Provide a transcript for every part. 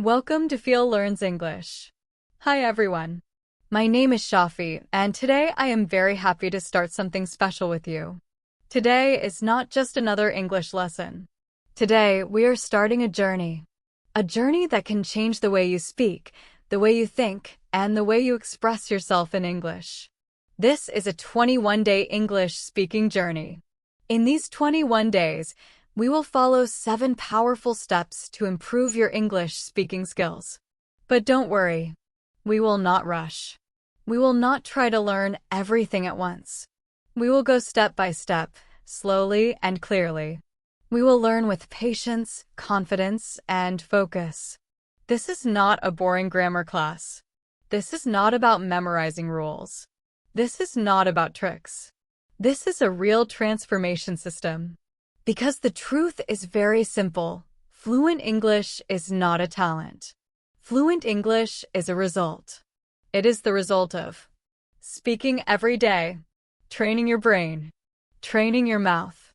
Welcome to Feel Learns English. Hi everyone. My name is Shafi, and today I am very happy to start something special with you. Today is not just another English lesson. Today we are starting a journey that can change the way you speak, the way you think, and the way you express yourself in English. This is a 21-day English speaking journey. In these 21 days, we will follow 7 powerful steps to improve your English speaking skills. But don't worry, we will not rush. We will not try to learn everything at once. We will go step by step, slowly and clearly. We will learn with patience, confidence, and focus. This is not a boring grammar class. This is not about memorizing rules. This is not about tricks. This is a real transformation system. Because the truth is very simple. Fluent English is not a talent. Fluent English is a result. It is the result of speaking every day, training your brain, training your mouth,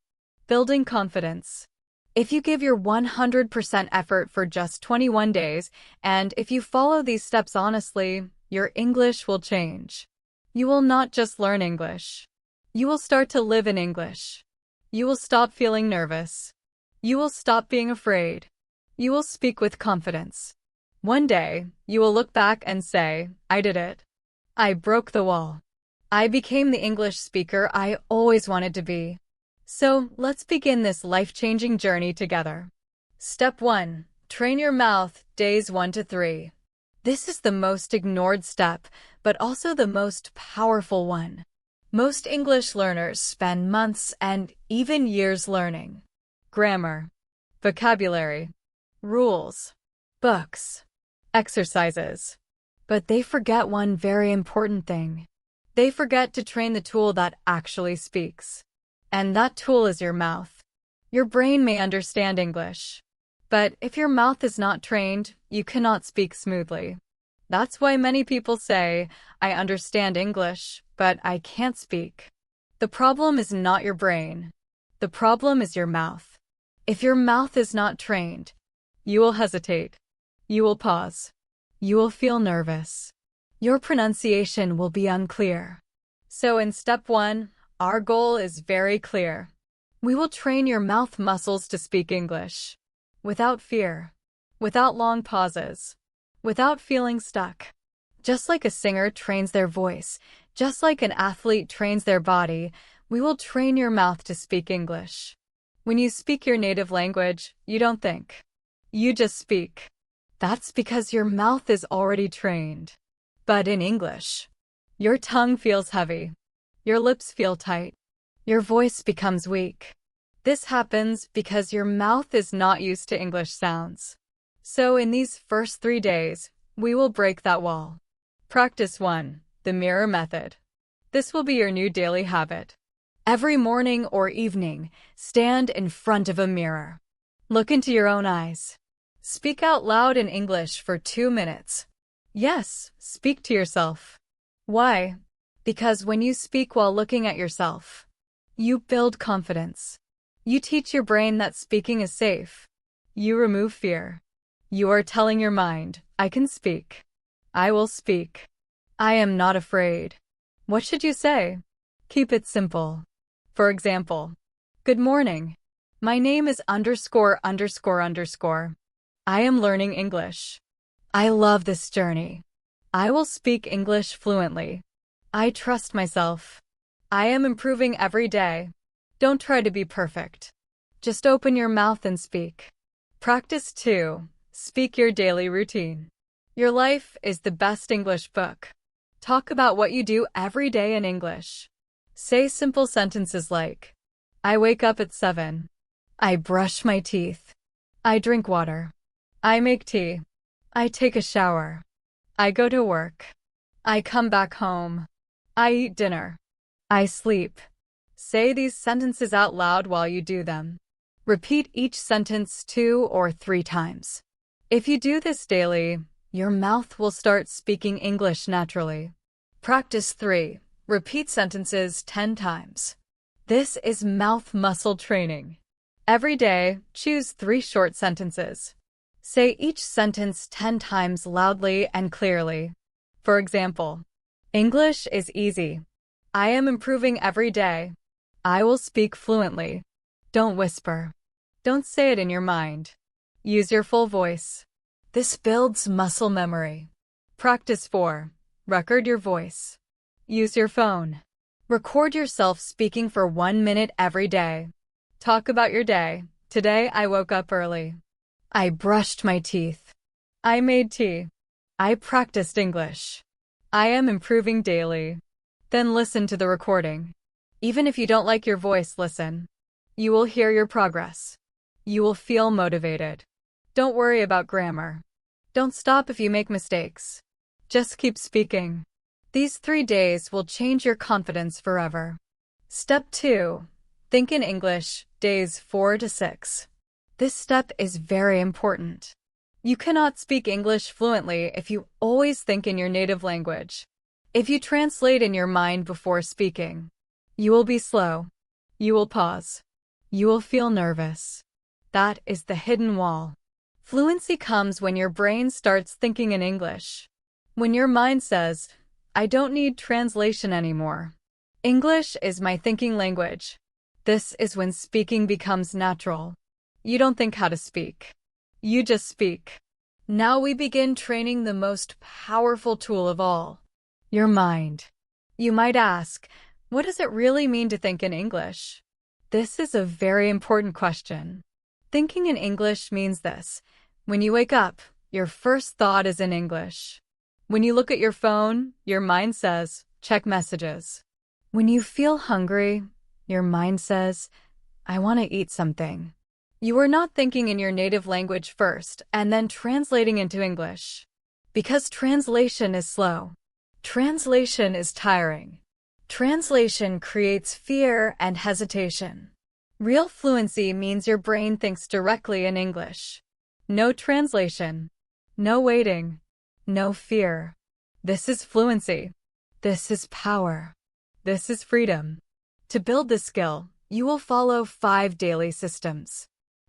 building confidence. If you give your 100% effort for just 21 days, and if you follow these steps honestly, your English will change. You will not just learn English. You will start to live in English. You will stop feeling nervous. You will stop being afraid. You will speak with confidence. One day, you will look back and say, I did it. I broke the wall. I became the English speaker I always wanted to be. So, let's begin this life-changing journey together. Step 1. Train your mouth, days 1 to 3. This is the most ignored step, but also the most powerful one. Most English learners spend months and even years learning grammar, vocabulary, rules, books, exercises. But they forget one very important thing. They forget to train the tool that actually speaks. And that tool is your mouth. Your brain may understand English, but if your mouth is not trained, you cannot speak smoothly. That's why many people say, I understand English, but I can't speak. The problem is not your brain. The problem is your mouth. If your mouth is not trained, you will hesitate. You will pause. You will feel nervous. Your pronunciation will be unclear. So in step 1, our goal is very clear. We will train your mouth muscles to speak English. Without fear. Without long pauses. Without feeling stuck. Just like a singer trains their voice, just like an athlete trains their body, we will train your mouth to speak English. When you speak your native language, you don't think. You just speak. That's because your mouth is already trained. But in English, your tongue feels heavy. Your lips feel tight. Your voice becomes weak. This happens because your mouth is not used to English sounds. So in these first 3 days, we will break that wall. Practice 1. The mirror method. This will be your new daily habit. Every morning or evening, stand in front of a mirror. Look into your own eyes. Speak out loud in English for 2 minutes. Yes, speak to yourself. Why? Because when you speak while looking at yourself, you build confidence. You teach your brain that speaking is safe. You remove fear. You are telling your mind, I can speak. I will speak. I am not afraid. What should you say? Keep it simple. For example, good morning. My name is _____. I am learning English. I love this journey. I will speak English fluently. I trust myself. I am improving every day. Don't try to be perfect. Just open your mouth and speak. Practice 2. Speak your daily routine. Your life is the best English book. Talk about what you do every day in English. Say simple sentences like, I wake up at 7. I brush my teeth. I drink water. I make tea. I take a shower. I go to work. I come back home. I eat dinner. I sleep. Say these sentences out loud while you do them. Repeat each sentence 2 or 3 times. If you do this daily, your mouth will start speaking English naturally. Practice 3. Repeat sentences 10 times. This is mouth muscle training. Every day, choose 3 short sentences. Say each sentence 10 times loudly and clearly. For example, English is easy. I am improving every day. I will speak fluently. Don't whisper. Don't say it in your mind. Use your full voice. This builds muscle memory. Practice 4. Record your voice. Use your phone. Record yourself speaking for 1 minute every day. Talk about your day. Today I woke up early. I brushed my teeth. I made tea. I practiced English. I am improving daily. Then listen to the recording. Even if you don't like your voice, listen. You will hear your progress. You will feel motivated. Don't worry about grammar. Don't stop if you make mistakes. Just keep speaking. These 3 days will change your confidence forever. Step 2. Think in English, days 4 to 6. This step is very important. You cannot speak English fluently if you always think in your native language. If you translate in your mind before speaking, you will be slow. You will pause. You will feel nervous. That is the hidden wall. Fluency comes when your brain starts thinking in English. When your mind says, I don't need translation anymore. English is my thinking language. This is when speaking becomes natural. You don't think how to speak. You just speak. Now we begin training the most powerful tool of all, your mind. You might ask, what does it really mean to think in English? This is a very important question. Thinking in English means this. When you wake up, your first thought is in English. When you look at your phone, your mind says, check messages. When you feel hungry, your mind says, I want to eat something. You are not thinking in your native language first and then translating into English. Because translation is slow. Translation is tiring. Translation creates fear and hesitation. Real fluency means your brain thinks directly in English. No translation. No waiting. No fear. This is fluency. This is power. This is freedom. To build this skill, you will follow 5 daily systems.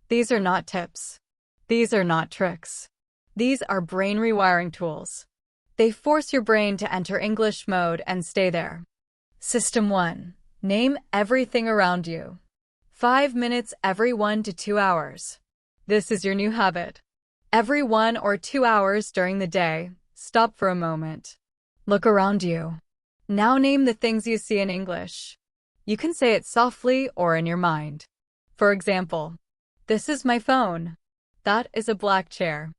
These are not tips. These are not tricks. These are brain rewiring tools. They force your brain to enter English mode and stay there. System 1. Name everything around you. 5 minutes every 1 to 2 hours. This is your new habit. Every 1 or 2 hours during the day, stop for a moment. Look around you. Now name the things you see in English. You can say it softly or in your mind. For example, this is my phone. That is a black chair.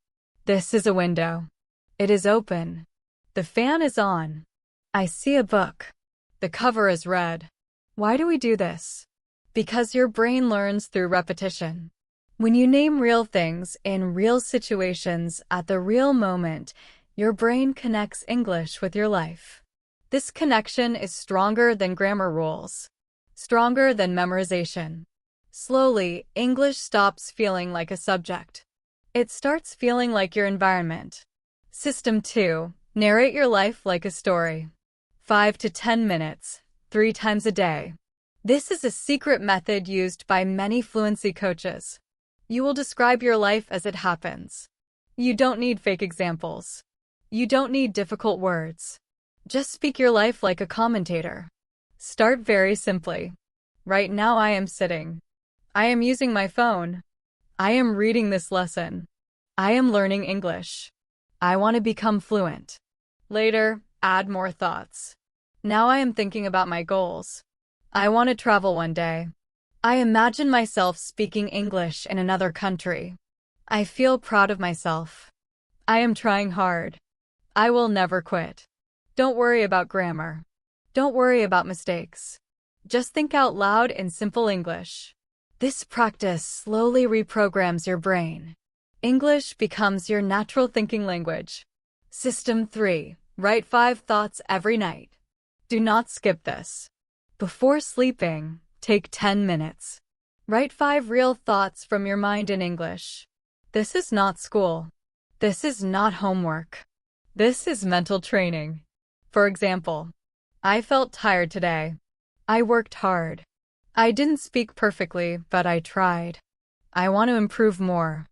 This is a window. It is open. The fan is on. I see a book. The cover is red. Why do we do this? Because your brain learns through repetition. When you name real things in real situations at the real moment, your brain connects English with your life. This connection is stronger than grammar rules, stronger than memorization. Slowly, English stops feeling like a subject. It starts feeling like your environment. System 2. Narrate your life like a story. 5 to 10 minutes, 3 times a day. This is a secret method used by many fluency coaches. You will describe your life as it happens. You don't need fake examples. You don't need difficult words. Just speak your life like a commentator. Start very simply. Right now I am sitting. I am using my phone. I am reading this lesson. I am learning English. I want to become fluent. Later, add more thoughts. Now I am thinking about my goals. I want to travel one day. I imagine myself speaking English in another country. I feel proud of myself. I am trying hard. I will never quit. Don't worry about grammar. Don't worry about mistakes. Just think out loud in simple English. This practice slowly reprograms your brain. English becomes your natural thinking language. System 3. Write 5 thoughts every night. Do not skip this. Before sleeping, take 10 minutes. Write 5 real thoughts from your mind in English. This is not school. This is not homework. This is mental training. For example, I felt tired today. I worked hard. I didn't speak perfectly, but I tried. I want to improve more.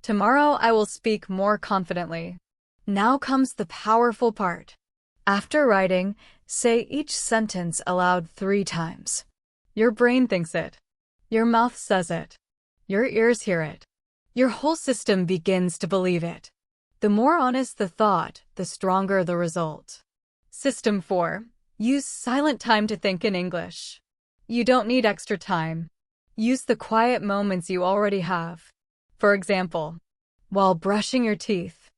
Tomorrow I will speak more confidently. Now comes the powerful part. After writing, say each sentence aloud 3 times. Your brain thinks it. Your mouth says it. Your ears hear it. Your whole system begins to believe it. The more honest the thought, the stronger the result. System 4. Use silent time to think in English. You don't need extra time. Use the quiet moments you already have. For example, while brushing your teeth,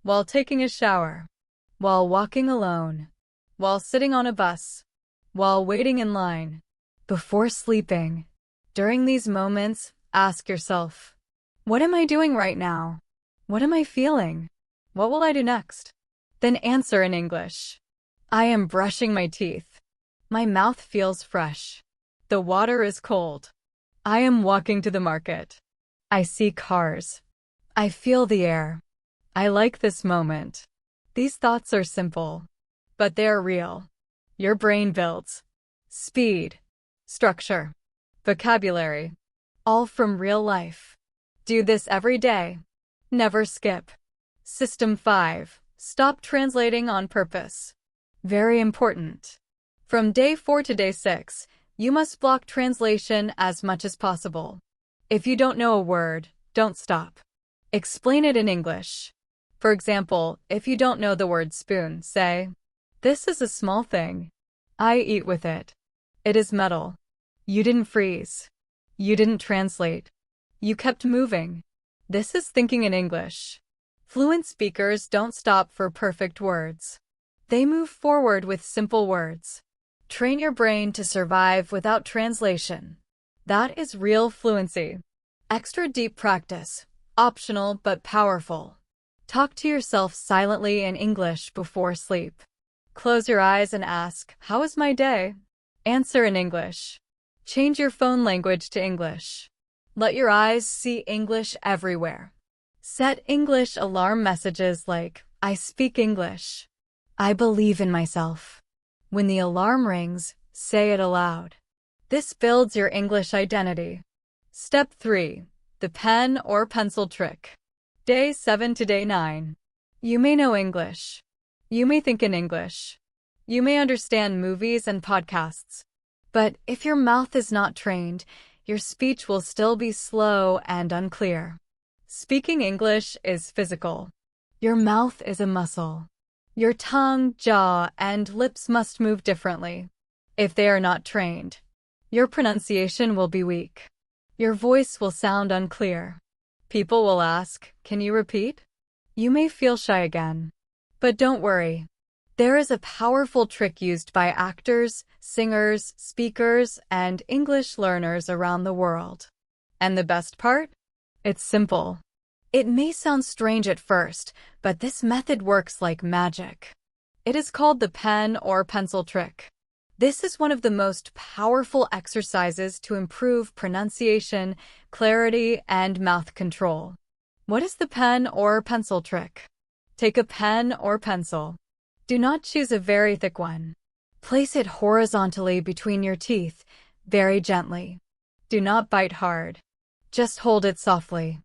while taking a shower, while walking alone, while sitting on a bus, while waiting in line, before sleeping. During these moments, ask yourself, what am I doing right now? What am I feeling? What will I do next? Then answer in English. I am brushing my teeth. My mouth feels fresh. The water is cold. I am walking to the market. I see cars. I feel the air. I like this moment. These thoughts are simple, but they are real. Your brain builds speed, structure, vocabulary, all from real life. Do this every day. Never skip. System 5. Stop translating on purpose. Very important. From day 4 to day 6, you must block translation as much as possible. If you don't know a word, don't stop. Explain it in English. For example, if you don't know the word spoon, say, this is a small thing. I eat with it. It is metal. You didn't freeze. You didn't translate. You kept moving. This is thinking in English. Fluent speakers don't stop for perfect words. They move forward with simple words. Train your brain to survive without translation. That is real fluency. Extra deep practice. Optional but powerful. Talk to yourself silently in English before sleep. Close your eyes and ask, how is my day? Answer in English. Change your phone language to English. Let your eyes see English everywhere. Set English alarm messages like, I speak English. I believe in myself. When the alarm rings, say it aloud. This builds your English identity. Step 3. The pen or pencil trick. Day 7 to day 9. You may know English. You may think in English. You may understand movies and podcasts. But if your mouth is not trained, your speech will still be slow and unclear. Speaking English is physical. Your mouth is a muscle. Your tongue, jaw, and lips must move differently. If they are not trained, your pronunciation will be weak. Your voice will sound unclear. People will ask, can you repeat? You may feel shy again. But don't worry. There is a powerful trick used by actors, singers, speakers, and English learners around the world. And the best part? It's simple. It may sound strange at first, but this method works like magic. It is called the pen or pencil trick. This is one of the most powerful exercises to improve pronunciation, clarity, and mouth control. What is the pen or pencil trick? Take a pen or pencil. Do not choose a very thick one. Place it horizontally between your teeth, very gently. Do not bite hard. Just hold it softly.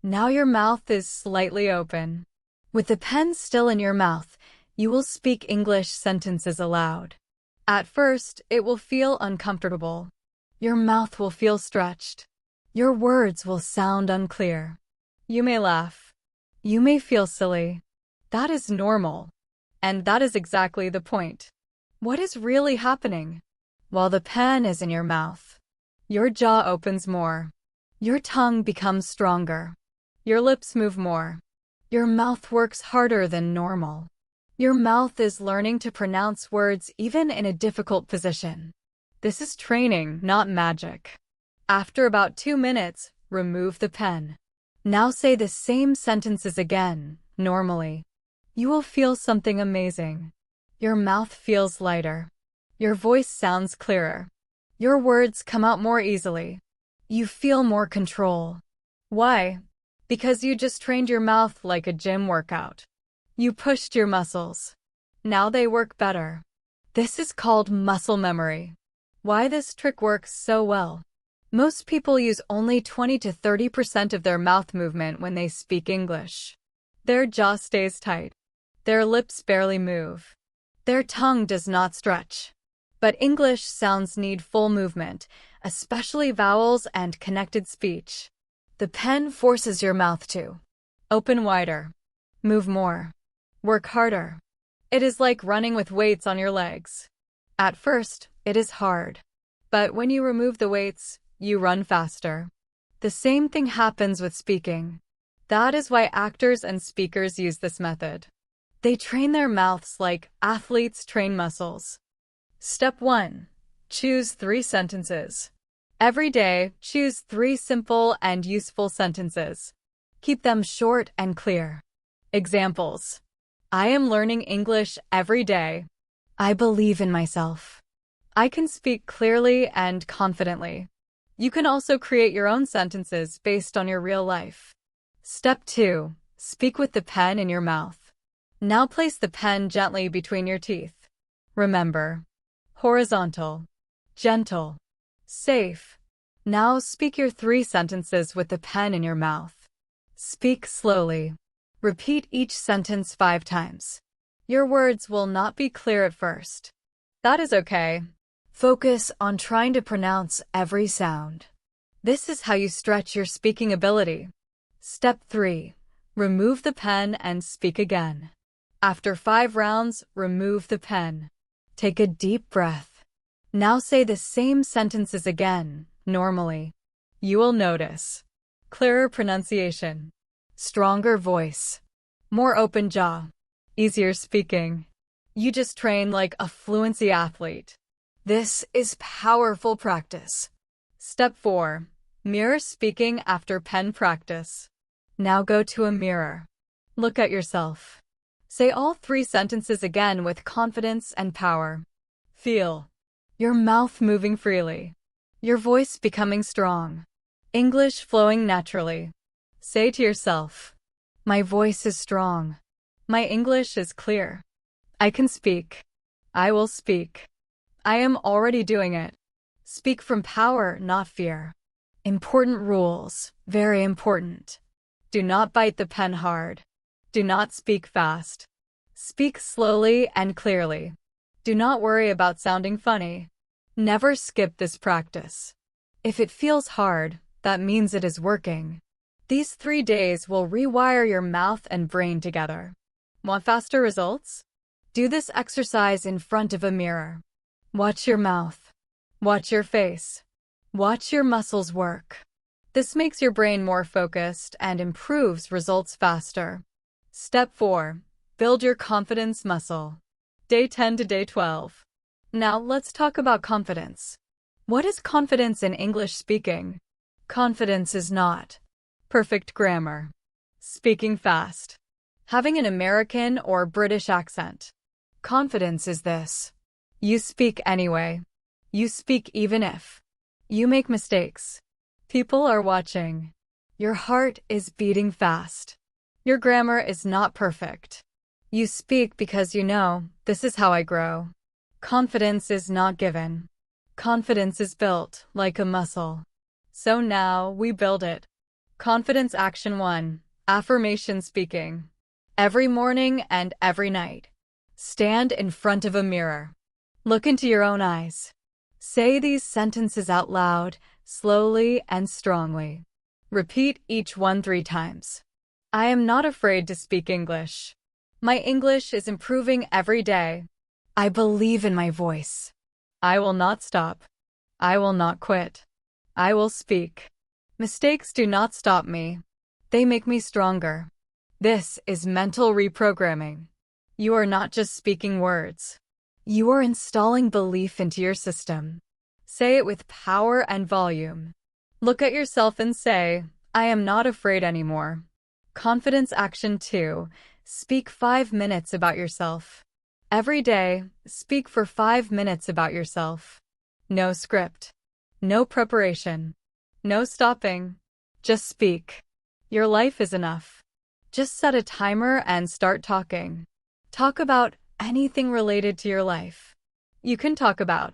Now your mouth is slightly open. With the pen still in your mouth, you will speak English sentences aloud. At first, it will feel uncomfortable. Your mouth will feel stretched. Your words will sound unclear. You may laugh. You may feel silly. That is normal. And that is exactly the point. What is really happening? While the pen is in your mouth, your jaw opens more. Your tongue becomes stronger. Your lips move more. Your mouth works harder than normal. Your mouth is learning to pronounce words even in a difficult position. This is training, not magic. After about 2 minutes, remove the pen. Now say the same sentences again, normally. You will feel something amazing. Your mouth feels lighter. Your voice sounds clearer. Your words come out more easily. You feel more control. Why? Because you just trained your mouth like a gym workout. You pushed your muscles. Now they work better. This is called muscle memory. Why this trick works so well? Most people use only 20 to 30% of their mouth movement when they speak English. Their jaw stays tight. Their lips barely move. Their tongue does not stretch. But English sounds need full movement, especially vowels and connected speech. The pen forces your mouth to open wider, move more, work harder. It is like running with weights on your legs. At first, it is hard. But when you remove the weights, you run faster. The same thing happens with speaking. That is why actors and speakers use this method. They train their mouths like athletes train muscles. Step 1. Choose 3 sentences. Every day, choose 3 simple and useful sentences. Keep them short and clear. Examples. I am learning English every day. I believe in myself. I can speak clearly and confidently. You can also create your own sentences based on your real life. Step 2. Speak with the pen in your mouth. Now place the pen gently between your teeth. Remember, horizontal, gentle, safe. Now speak your 3 sentences with the pen in your mouth. Speak slowly. Repeat each sentence 5 times. Your words will not be clear at first. That is okay. Focus on trying to pronounce every sound. This is how you stretch your speaking ability. Step 3. Remove the pen and speak again. After 5 rounds, remove the pen. Take a deep breath. Now say the same sentences again, normally. You will notice clearer pronunciation, stronger voice, more open jaw, easier speaking. You just train like a fluency athlete. This is powerful practice. Step 4. Mirror speaking after pen practice. Now go to a mirror. Look at yourself. Say all 3 sentences again with confidence and power. Feel your mouth moving freely, your voice becoming strong, English flowing naturally. Say to yourself, my voice is strong. My English is clear. I can speak. I will speak. I am already doing it. Speak from power, not fear. Important rules, very important. Do not bite the pen hard. Do not speak fast. Speak slowly and clearly. Do not worry about sounding funny. Never skip this practice. If it feels hard, that means it is working. These 3 days will rewire your mouth and brain together. Want faster results? Do this exercise in front of a mirror. Watch your mouth. Watch your face. Watch your muscles work. This makes your brain more focused and improves results faster. Step 4. Build your confidence muscle. Day 10 to day 12. Now let's talk about confidence. What is confidence in English speaking? Confidence is not perfect grammar, speaking fast, having an American or British accent. Confidence is this. You speak anyway. You speak even if you make mistakes. People are watching. Your heart is beating fast. Your grammar is not perfect. You speak because you know, this is how I grow. Confidence is not given. Confidence is built, like a muscle. So now, we build it. Confidence Action 1. Affirmation speaking. Every morning and every night. Stand in front of a mirror. Look into your own eyes. Say these sentences out loud, slowly and strongly. Repeat each one 3 times. I am not afraid to speak English. My English is improving every day. I believe in my voice. I will not stop. I will not quit. I will speak. Mistakes do not stop me. They make me stronger. This is mental reprogramming. You are not just speaking words. You are installing belief into your system. Say it with power and volume. Look at yourself and say, I am not afraid anymore. Confidence Action 2. Speak 5 minutes about yourself. Every day, speak for 5 minutes about yourself. No script. No preparation. No stopping. Just speak. Your life is enough. Just set a timer and start talking. Talk about anything related to your life. You can talk about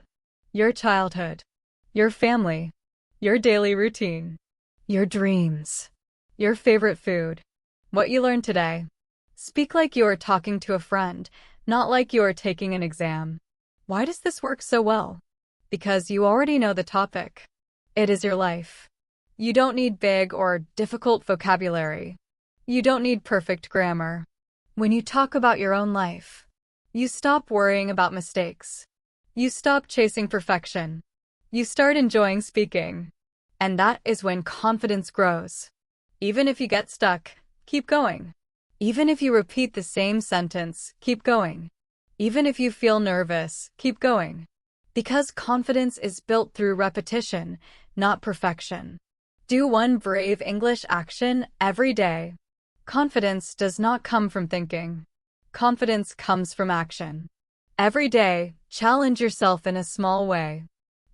your childhood, your family, your daily routine, your dreams, your favorite food, what you learned today. Speak like you are talking to a friend, not like you are taking an exam. Why does this work so well? Because you already know the topic. It is your life. You don't need big or difficult vocabulary. You don't need perfect grammar. When you talk about your own life, you stop worrying about mistakes. You stop chasing perfection. You start enjoying speaking. And that is when confidence grows. Even if you get stuck, keep going. Even if you repeat the same sentence, keep going. Even if you feel nervous, keep going. Because confidence is built through repetition, not perfection. Do one brave English action every day. Confidence does not come from thinking. Confidence comes from action. Every day, challenge yourself in a small way.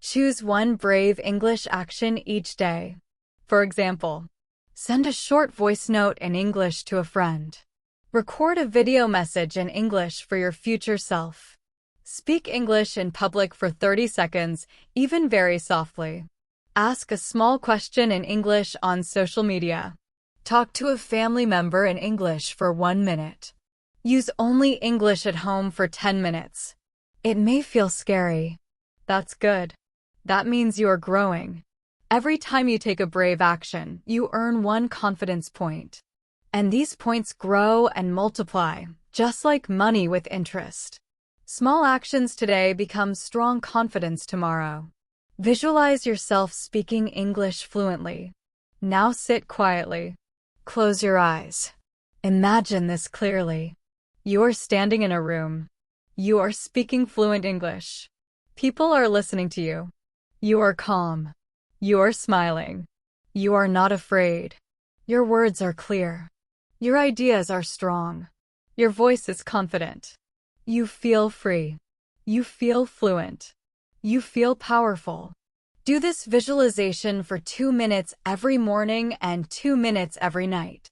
Choose one brave English action each day. For example, send a short voice note in English to a friend. Record a video message in English for your future self. Speak English in public for 30 seconds, even very softly. Ask a small question in English on social media. Talk to a family member in English for 1 minute. Use only English at home for 10 minutes. It may feel scary. That's good. That means you are growing. Every time you take a brave action, you earn 1 confidence point. And these points grow and multiply, just like money with interest. Small actions today become strong confidence tomorrow. Visualize yourself speaking English fluently. Now sit quietly. Close your eyes. Imagine this clearly. You are standing in a room. You are speaking fluent English. People are listening to you. You are calm. You are smiling. You are not afraid. Your words are clear. Your ideas are strong. Your voice is confident. You feel free. You feel fluent. You feel powerful. Do this visualization for 2 minutes every morning and 2 minutes every night.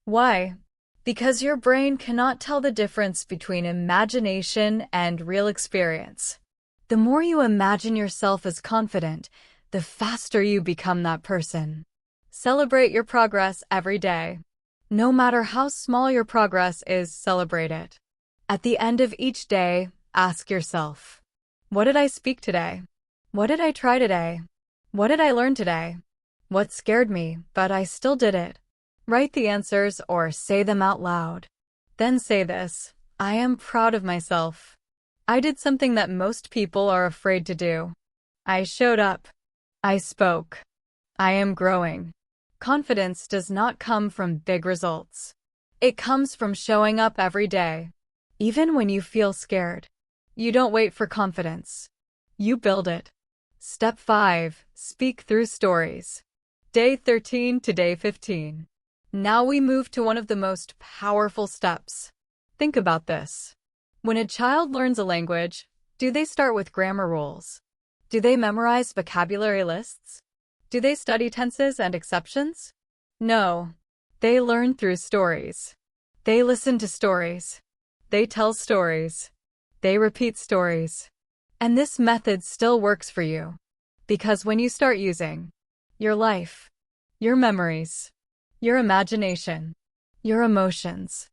Why? Because your brain cannot tell the difference between imagination and real experience. The more you imagine yourself as confident, the faster you become that person. Celebrate your progress every day. No matter how small your progress is, celebrate it. At the end of each day, ask yourself, what did I speak today? What did I try today? What did I learn today? What scared me, but I still did it? Write the answers or say them out loud. Then say this, I am proud of myself. I did something that most people are afraid to do. I showed up. I spoke. I am growing. Confidence does not come from big results. It comes from showing up every day. Even when you feel scared. You don't wait for confidence. You build it. Step 5. Speak through stories. Day 13 to day 15. Now we move to one of the most powerful steps. Think about this. When a child learns a language, do they start with grammar rules? Do they memorize vocabulary lists? Do they study tenses and exceptions? No. They learn through stories. They listen to stories. They tell stories. They repeat stories. And this method still works for you. Because when you start using your life, your memories, your imagination, your emotions,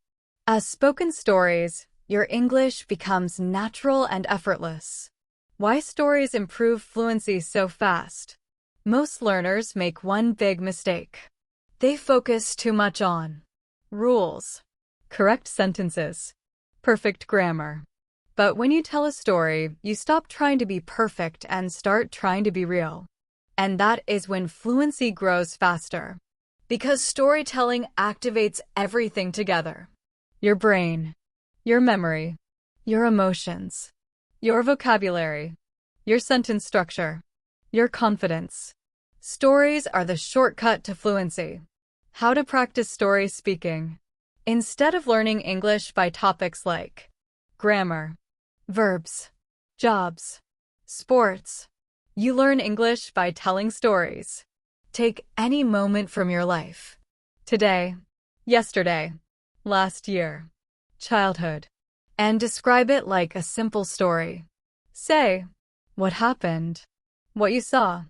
as spoken stories, your English becomes natural and effortless. Why stories improve fluency so fast? Most learners make one big mistake. They focus too much on rules, correct sentences, perfect grammar. But when you tell a story, you stop trying to be perfect and start trying to be real. And that is when fluency grows faster. Because storytelling activates everything together. Your brain, your memory, your emotions, your vocabulary, your sentence structure, your confidence. Stories are the shortcut to fluency. How to practice story speaking. Instead of learning English by topics like grammar, verbs, jobs, sports, you learn English by telling stories. Take any moment from your life. Today, yesterday, last year, childhood, and describe it like a simple story. Say what happened, what you saw,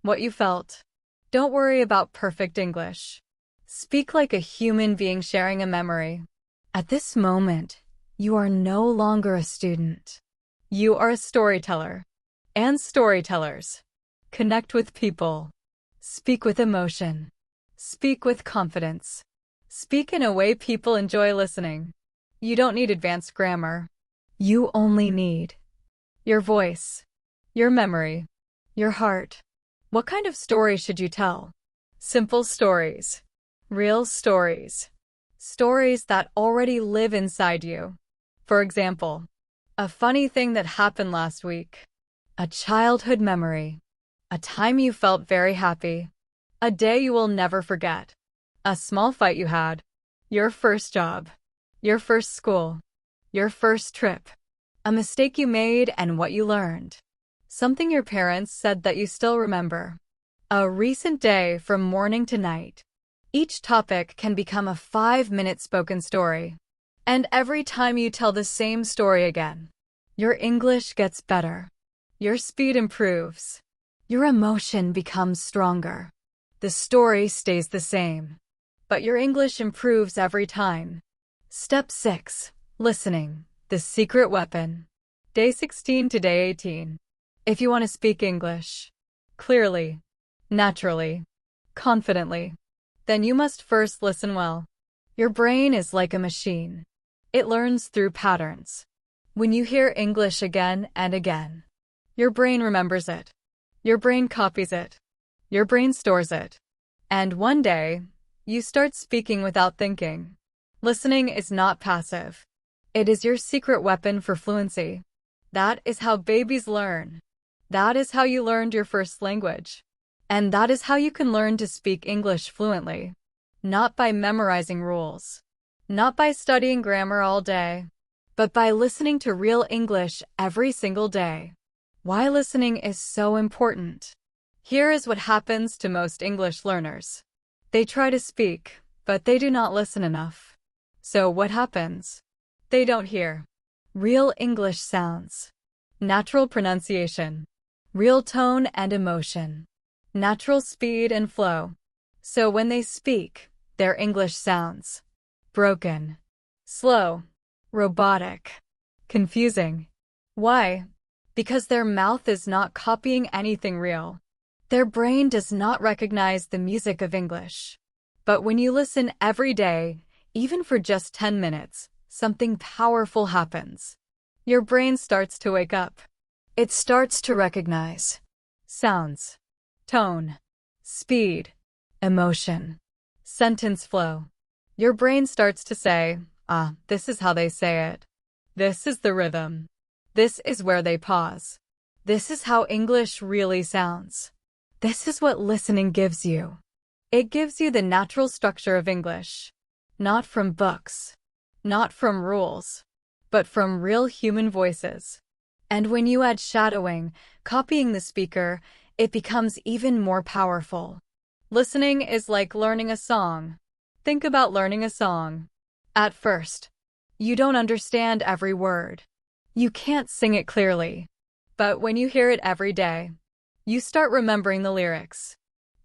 what you felt. Don't worry about perfect English. Speak like a human being sharing a memory. At this moment, you are no longer a student. You are a storyteller. And storytellers connect with people. Speak with emotion. Speak with confidence. Speak in a way people enjoy listening. You don't need advanced grammar. You only need your voice, your memory, your heart. What kind of story should you tell? Simple stories. Real stories. Stories that already live inside you. For example, a funny thing that happened last week. A childhood memory. A time you felt very happy. A day you will never forget. A small fight you had. Your first job. Your first school. Your first trip. A mistake you made and what you learned. Something your parents said that you still remember. A recent day from morning to night. Each topic can become a 5-minute spoken story. And every time you tell the same story again, your English gets better. Your speed improves. Your emotion becomes stronger. The story stays the same, but your English improves every time. Step 6. Listening. The secret weapon. Day 16 to day 18. If you want to speak English clearly, naturally, confidently, then you must first listen well. Your brain is like a machine. It learns through patterns. When you hear English again and again, your brain remembers it. Your brain copies it. Your brain stores it. And one day, you start speaking without thinking. Listening is not passive. It is your secret weapon for fluency. That is how babies learn. That is how you learned your first language. And that is how you can learn to speak English fluently. Not by memorizing rules. Not by studying grammar all day. But by listening to real English every single day. Why listening is so important. Here is what happens to most English learners. They try to speak, but they do not listen enough. So what happens? They don't hear real English sounds, natural pronunciation, real tone and emotion, natural speed and flow. So when they speak, their English sounds broken, slow, robotic, confusing. Why? Because their mouth is not copying anything real. Their brain does not recognize the music of English. But when you listen every day, even for just 10 minutes, something powerful happens. Your brain starts to wake up. It starts to recognize sounds, tone, speed, emotion, sentence flow. Your brain starts to say, this is how they say it. This is the rhythm. This is where they pause. This is how English really sounds. This is what listening gives you. It gives you the natural structure of English. Not from books. Not from rules. But from real human voices. And when you add shadowing, copying the speaker, it becomes even more powerful. Listening is like learning a song. Think about learning a song. At first, you don't understand every word. You can't sing it clearly. But when you hear it every day, you start remembering the lyrics.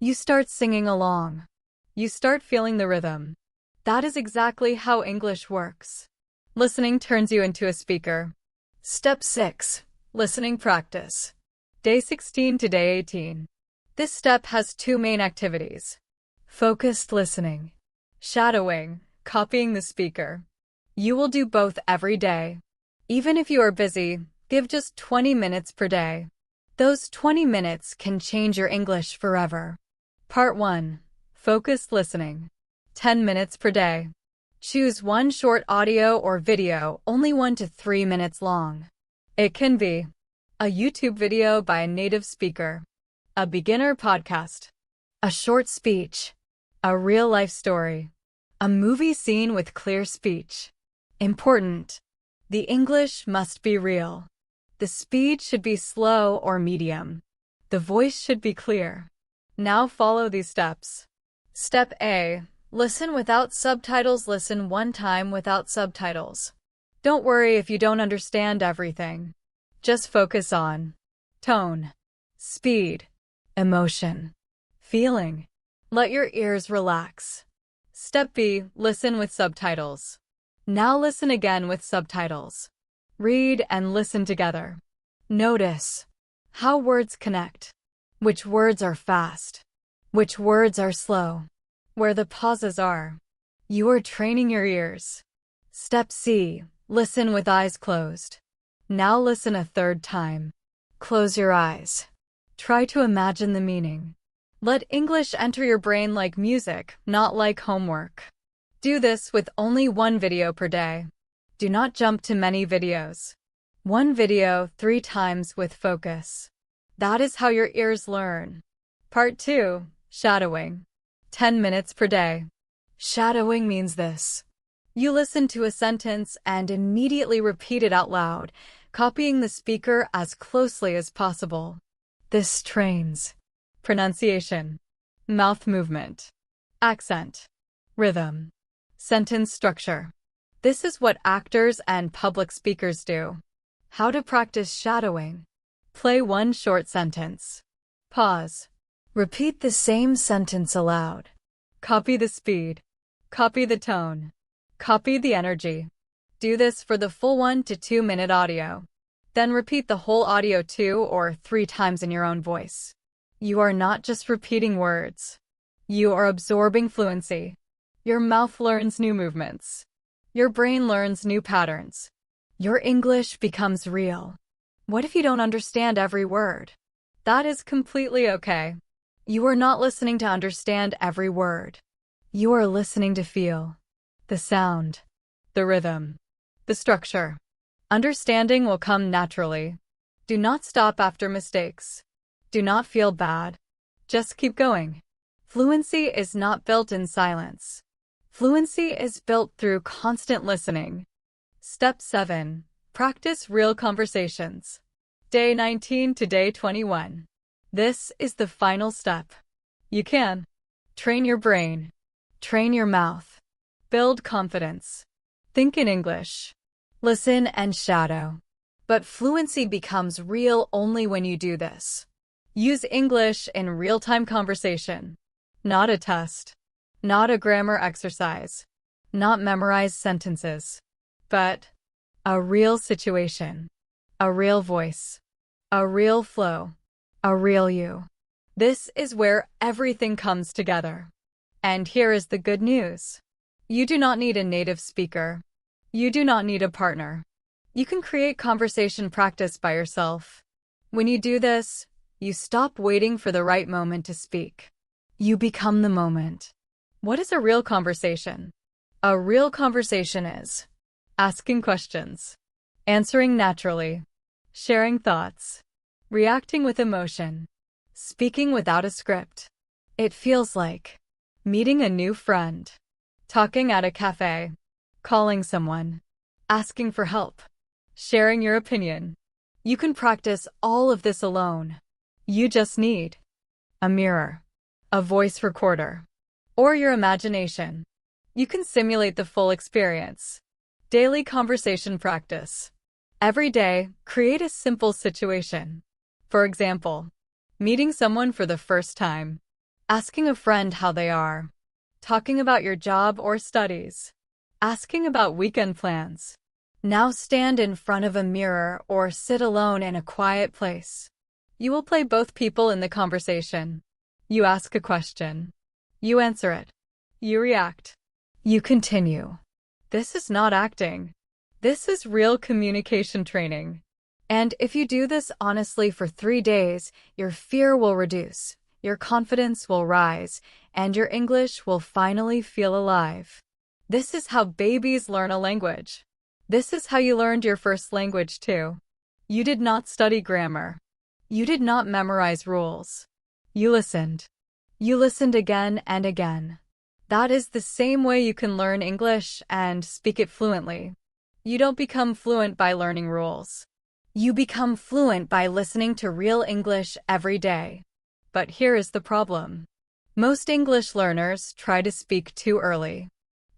You start singing along. You start feeling the rhythm. That is exactly how English works. Listening turns you into a speaker. Step 6. Listening practice. Day 16 to day 18. This step has 2 main activities. Focused listening. Shadowing, copying the speaker. You will do both every day. Even if you are busy, give just 20 minutes per day. Those 20 minutes can change your English forever. Part 1. Focused listening. 10 minutes per day. Choose one short audio or video, only 1 to 3 minutes long. It can be a YouTube video by a native speaker, a beginner podcast, a short speech, a real-life story, a movie scene with clear speech. Important. The English must be real. The speed should be slow or medium. The voice should be clear. Now follow these steps. Step A. Listen without subtitles. Listen one time without subtitles. Don't worry if you don't understand everything. Just focus on tone, speed, emotion, feeling. Let your ears relax. Step B, listen with subtitles. Now listen again with subtitles. Read and listen together. Notice how words connect, which words are fast, which words are slow, where the pauses are. You are training your ears. Step C, listen with eyes closed. Now listen a third time. Close your eyes. Try to imagine the meaning. Let English enter your brain like music, not like homework. Do this with only one video per day. Do not jump to many videos. One video 3 times with focus. That is how your ears learn. Part 2, shadowing. 10 minutes per day. Shadowing means this. You listen to a sentence and immediately repeat it out loud, copying the speaker as closely as possible. This trains pronunciation, mouth movement, accent, rhythm, sentence structure. This is what actors and public speakers do. How to practice shadowing. Play one short sentence. Pause. Repeat the same sentence aloud. Copy the speed. Copy the tone. Copy the energy. Do this for the full 1 to 2 minute audio. Then repeat the whole audio 2 or 3 times in your own voice. You are not just repeating words. You are absorbing fluency. Your mouth learns new movements. Your brain learns new patterns. Your English becomes real. What if you don't understand every word? That is completely okay. You are not listening to understand every word. You are listening to feel the sound, the rhythm, the structure. Understanding will come naturally. Do not stop after mistakes. Do not feel bad. Just keep going. Fluency is not built in silence. Fluency is built through constant listening. Step 7. Practice real conversations. Day 19 to day 21. This is the final step. You can train your brain, train your mouth, build confidence, think in English, listen and shadow. But fluency becomes real only when you do this. Use English in real-time conversation, not a test, not a grammar exercise, not memorize sentences, but a real situation, a real voice, a real flow, a real you. This is where everything comes together. And here is the good news. You do not need a native speaker. You do not need a partner. You can create conversation practice by yourself. When you do this, you stop waiting for the right moment to speak. You become the moment. What is a real conversation? A real conversation is asking questions, answering naturally, sharing thoughts, reacting with emotion, speaking without a script. It feels like meeting a new friend, talking at a cafe, calling someone, asking for help, sharing your opinion. You can practice all of this alone. You just need a mirror, a voice recorder, or your imagination. You can simulate the full experience. Daily conversation practice. Every day, create a simple situation. For example, meeting someone for the first time, asking a friend how they are, talking about your job or studies, asking about weekend plans. Now stand in front of a mirror or sit alone in a quiet place. You will play both people in the conversation. You ask a question. You answer it. You react. You continue. This is not acting. This is real communication training. And if you do this honestly for 3 days, your fear will reduce, your confidence will rise, and your English will finally feel alive. This is how babies learn a language. This is how you learned your first language too. You did not study grammar. You did not memorize rules. You listened. You listened again and again. That is the same way you can learn English and speak it fluently. You don't become fluent by learning rules. You become fluent by listening to real English every day. But here is the problem. Most English learners try to speak too early.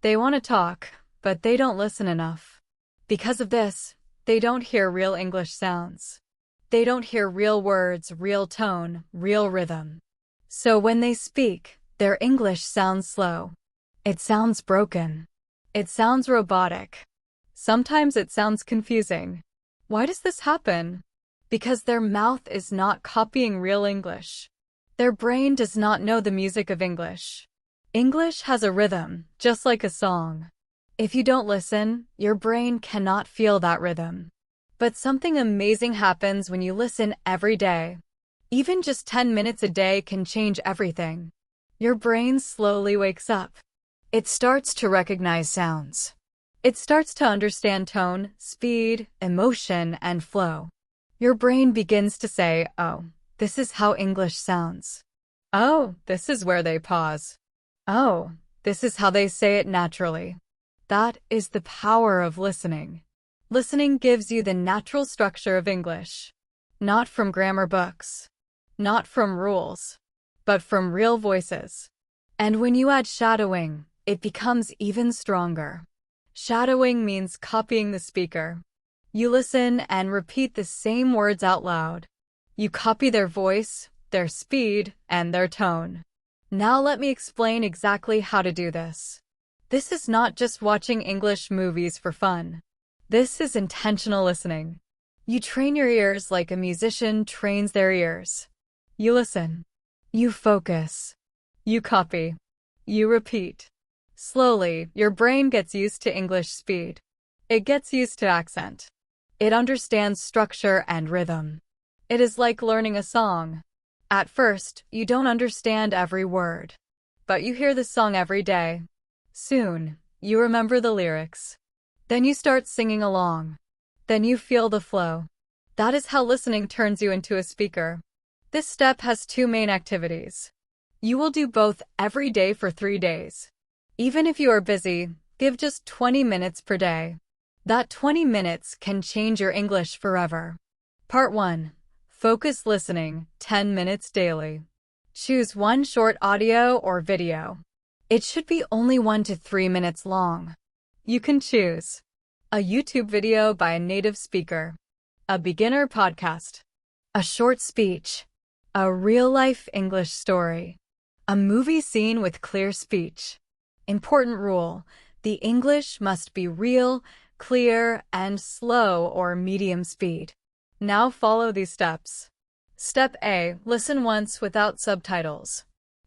They want to talk, but they don't listen enough. Because of this, they don't hear real English sounds. They don't hear real words, real tone, real rhythm. So when they speak, their English sounds slow. It sounds broken. It sounds robotic. Sometimes it sounds confusing. Why does this happen? Because their mouth is not copying real English. Their brain does not know the music of English. English has a rhythm, just like a song. If you don't listen, your brain cannot feel that rhythm. But something amazing happens when you listen every day. Even just 10 minutes a day can change everything. Your brain slowly wakes up. It starts to recognize sounds. It starts to understand tone, speed, emotion, and flow. Your brain begins to say, oh, this is how English sounds. Oh, this is where they pause. Oh, this is how they say it naturally. That is the power of listening. Listening gives you the natural structure of English. Not from grammar books. Not from rules. But from real voices. And when you add shadowing, it becomes even stronger. Shadowing means copying the speaker. You listen and repeat the same words out loud. You copy their voice, their speed, and their tone. Now let me explain exactly how to do this. This is not just watching English movies for fun. This is intentional listening. You train your ears like a musician trains their ears. You listen. You focus. You copy. You repeat. Slowly, your brain gets used to English speed. It gets used to accent. It understands structure and rhythm. It is like learning a song. At first, you don't understand every word. But you hear the song every day. Soon, you remember the lyrics. Then you start singing along. Then you feel the flow. That is how listening turns you into a speaker. This step has two main activities. You will do both every day for 3 days. Even if you are busy, give just 20 minutes per day. That 20 minutes can change your English forever. Part 1. Focus listening, 10 minutes daily. Choose one short audio or video. It should be only 1 to 3 minutes long. You can choose a YouTube video by a native speaker, a beginner podcast, a short speech, a real-life English story, a movie scene with clear speech. Important rule: the English must be real, clear, and slow or medium speed. Now follow these steps. Step A. Listen once without subtitles.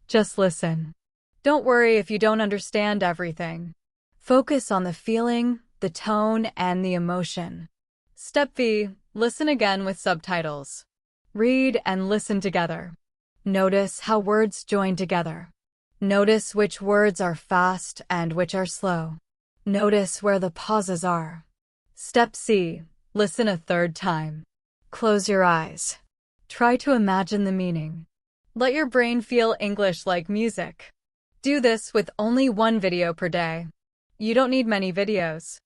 Just listen. Don't worry if you don't understand everything. Focus on the feeling, the tone, and the emotion. Step B. Listen again with subtitles. Read and listen together. Notice how words join together. Notice which words are fast and which are slow. Notice where the pauses are. Step C. Listen a third time. Close your eyes. Try to imagine the meaning. Let your brain feel English like music. Do this with only one video per day. You don't need many videos.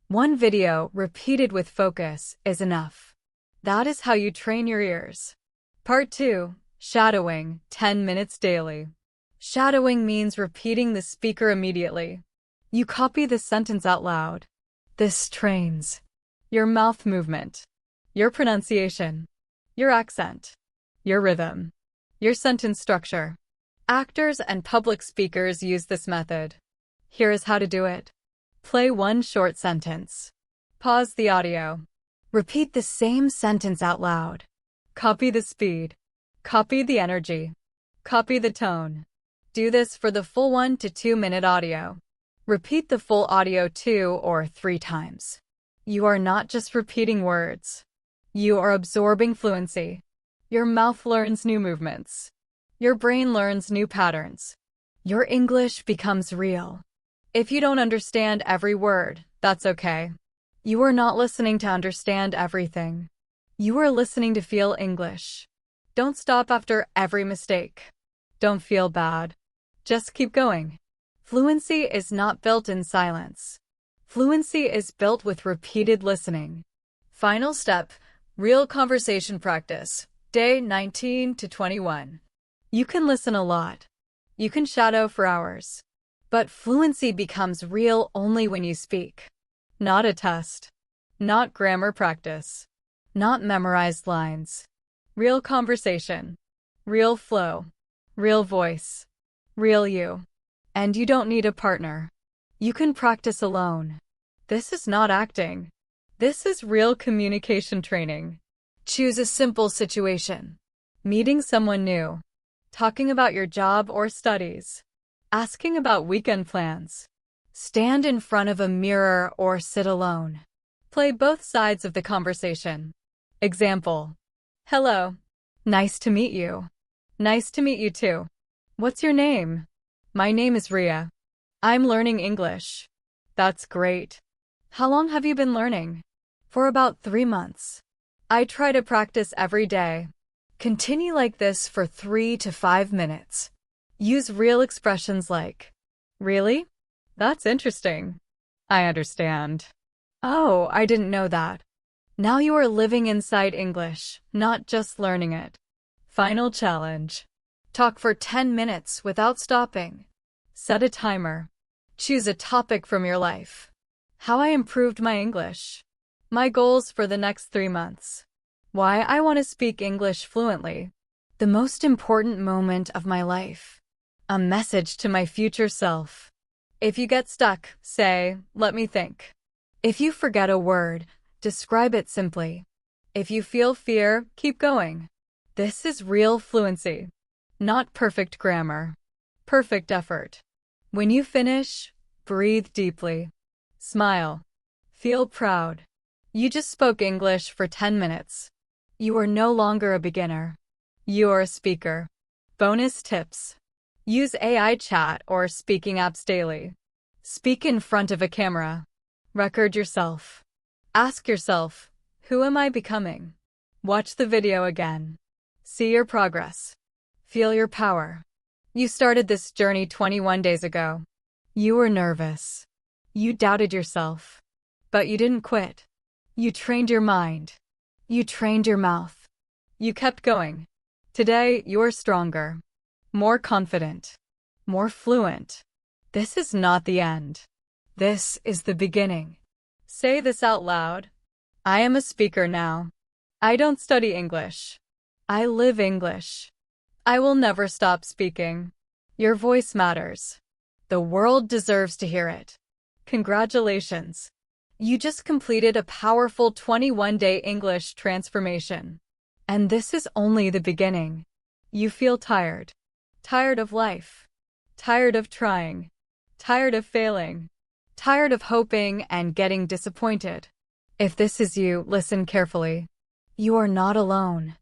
One video, repeated with focus, is enough. That is how you train your ears. Part 2. Shadowing, 10 minutes daily. Shadowing means repeating the speaker immediately. You copy the sentence out loud. This trains your mouth movement, your pronunciation, your accent, your rhythm, your sentence structure. Actors and public speakers use this method. Here is how to do it. Play one short sentence. Pause the audio. Repeat the same sentence out loud. Copy the speed. Copy the energy. Copy the tone. Do this for the full 1 to 2 minute audio. Repeat the full audio 2 or 3 times. You are not just repeating words. You are absorbing fluency. Your mouth learns new movements. Your brain learns new patterns. Your English becomes real. If you don't understand every word, that's okay. You are not listening to understand everything. You are listening to feel English. Don't stop after every mistake. Don't feel bad. Just keep going. Fluency is not built in silence. Fluency is built with repeated listening. Final step: real conversation practice. Day 19 to 21. You can listen a lot. You can shadow for hours. But fluency becomes real only when you speak. Not a test. Not grammar practice. Not memorized lines. Real conversation. Real flow. Real voice. Real you. And you don't need a partner. You can practice alone. This is not acting. This is real communication training. Choose a simple situation. Meeting someone new. Talking about your job or studies. Asking about weekend plans. Stand in front of a mirror or sit alone. Play both sides of the conversation. Example. Hello. Nice to meet you. Nice to meet you too. What's your name? My name is Ria. I'm learning English. That's great. How long have you been learning? For about 3 months. I try to practice every day. Continue like this for 3 to 5 minutes. Use real expressions like, really? That's interesting. I understand. Oh, I didn't know that. Now you are living inside English, not just learning it. Final challenge. Talk for 10 minutes without stopping. Set a timer. Choose a topic from your life. How I improved my English. My goals for the next 3 months. Why I want to speak English fluently. The most important moment of my life. A message to my future self. If you get stuck, say, let me think. If you forget a word, describe it simply. If you feel fear, keep going. This is real fluency. Not perfect grammar. Perfect effort. When you finish, breathe deeply. Smile. Feel proud. You just spoke English for 10 minutes. You are no longer a beginner. You are a speaker. Bonus tips. Use AI chat or speaking apps daily. Speak in front of a camera. Record yourself. Ask yourself, who am I becoming? Watch the video again. See your progress. Feel your power. You started this journey 21 days ago. You were nervous. You doubted yourself. But you didn't quit. You trained your mind. You trained your mouth. You kept going. Today, you're stronger. More confident. More fluent. This is not the end. This is the beginning. Say this out loud. I am a speaker now. I don't study English. I live English. I will never stop speaking. Your voice matters. The world deserves to hear it. Congratulations. You just completed a powerful 21-day English transformation. And this is only the beginning. You feel tired. Tired of life. Tired of trying. Tired of failing. Tired of hoping and getting disappointed. If this is you, listen carefully. You are not alone.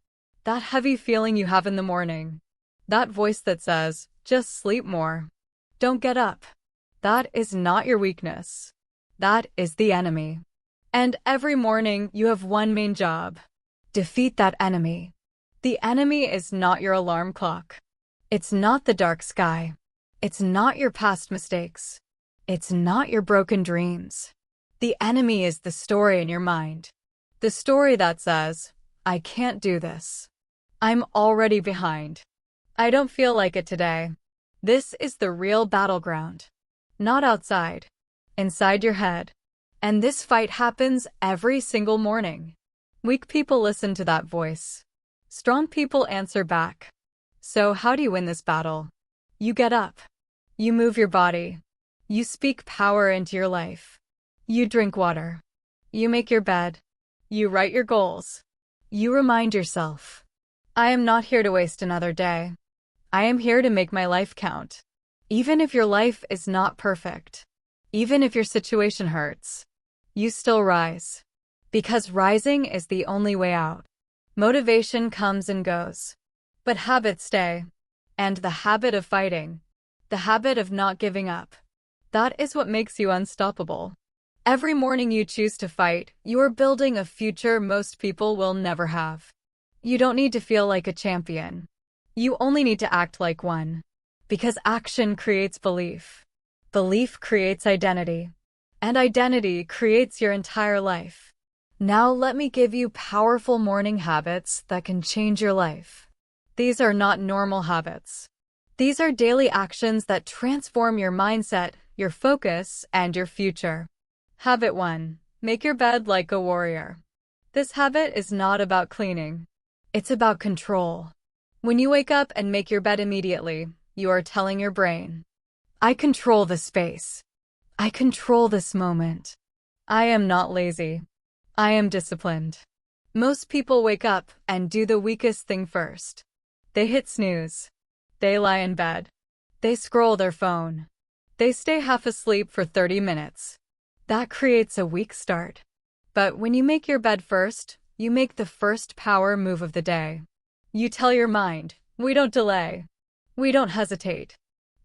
That heavy feeling you have in the morning. That voice that says, just sleep more. Don't get up. That is not your weakness. That is the enemy. And every morning you have one main job. Defeat that enemy. The enemy is not your alarm clock. It's not the dark sky. It's not your past mistakes. It's not your broken dreams. The enemy is the story in your mind. The story that says, I can't do this. I'm already behind. I don't feel like it today. This is the real battleground. Not outside. Inside your head. And this fight happens every single morning. Weak people listen to that voice. Strong people answer back. So how do you win this battle? You get up. You move your body. You speak power into your life. You drink water. You make your bed. You write your goals. You remind yourself. I am not here to waste another day. I am here to make my life count. Even if your life is not perfect. Even if your situation hurts. You still rise. Because rising is the only way out. Motivation comes and goes. But habits stay. And the habit of fighting. The habit of not giving up. That is what makes you unstoppable. Every morning you choose to fight, you are building a future most people will never have. You don't need to feel like a champion. You only need to act like one. Because action creates belief. Belief creates identity. And identity creates your entire life. Now let me give you powerful morning habits that can change your life. These are not normal habits. These are daily actions that transform your mindset, your focus, and your future. Habit 1. Make your bed like a warrior. This habit is not about cleaning. It's about control. When you wake up and make your bed immediately, you are telling your brain, I control the space. I control this moment. I am not lazy. I am disciplined. Most people wake up and do the weakest thing first. They hit snooze. They lie in bed. They scroll their phone. They stay half asleep for 30 minutes. That creates a weak start. But when you make your bed first, you make the first power move of the day. You tell your mind, we don't delay. We don't hesitate.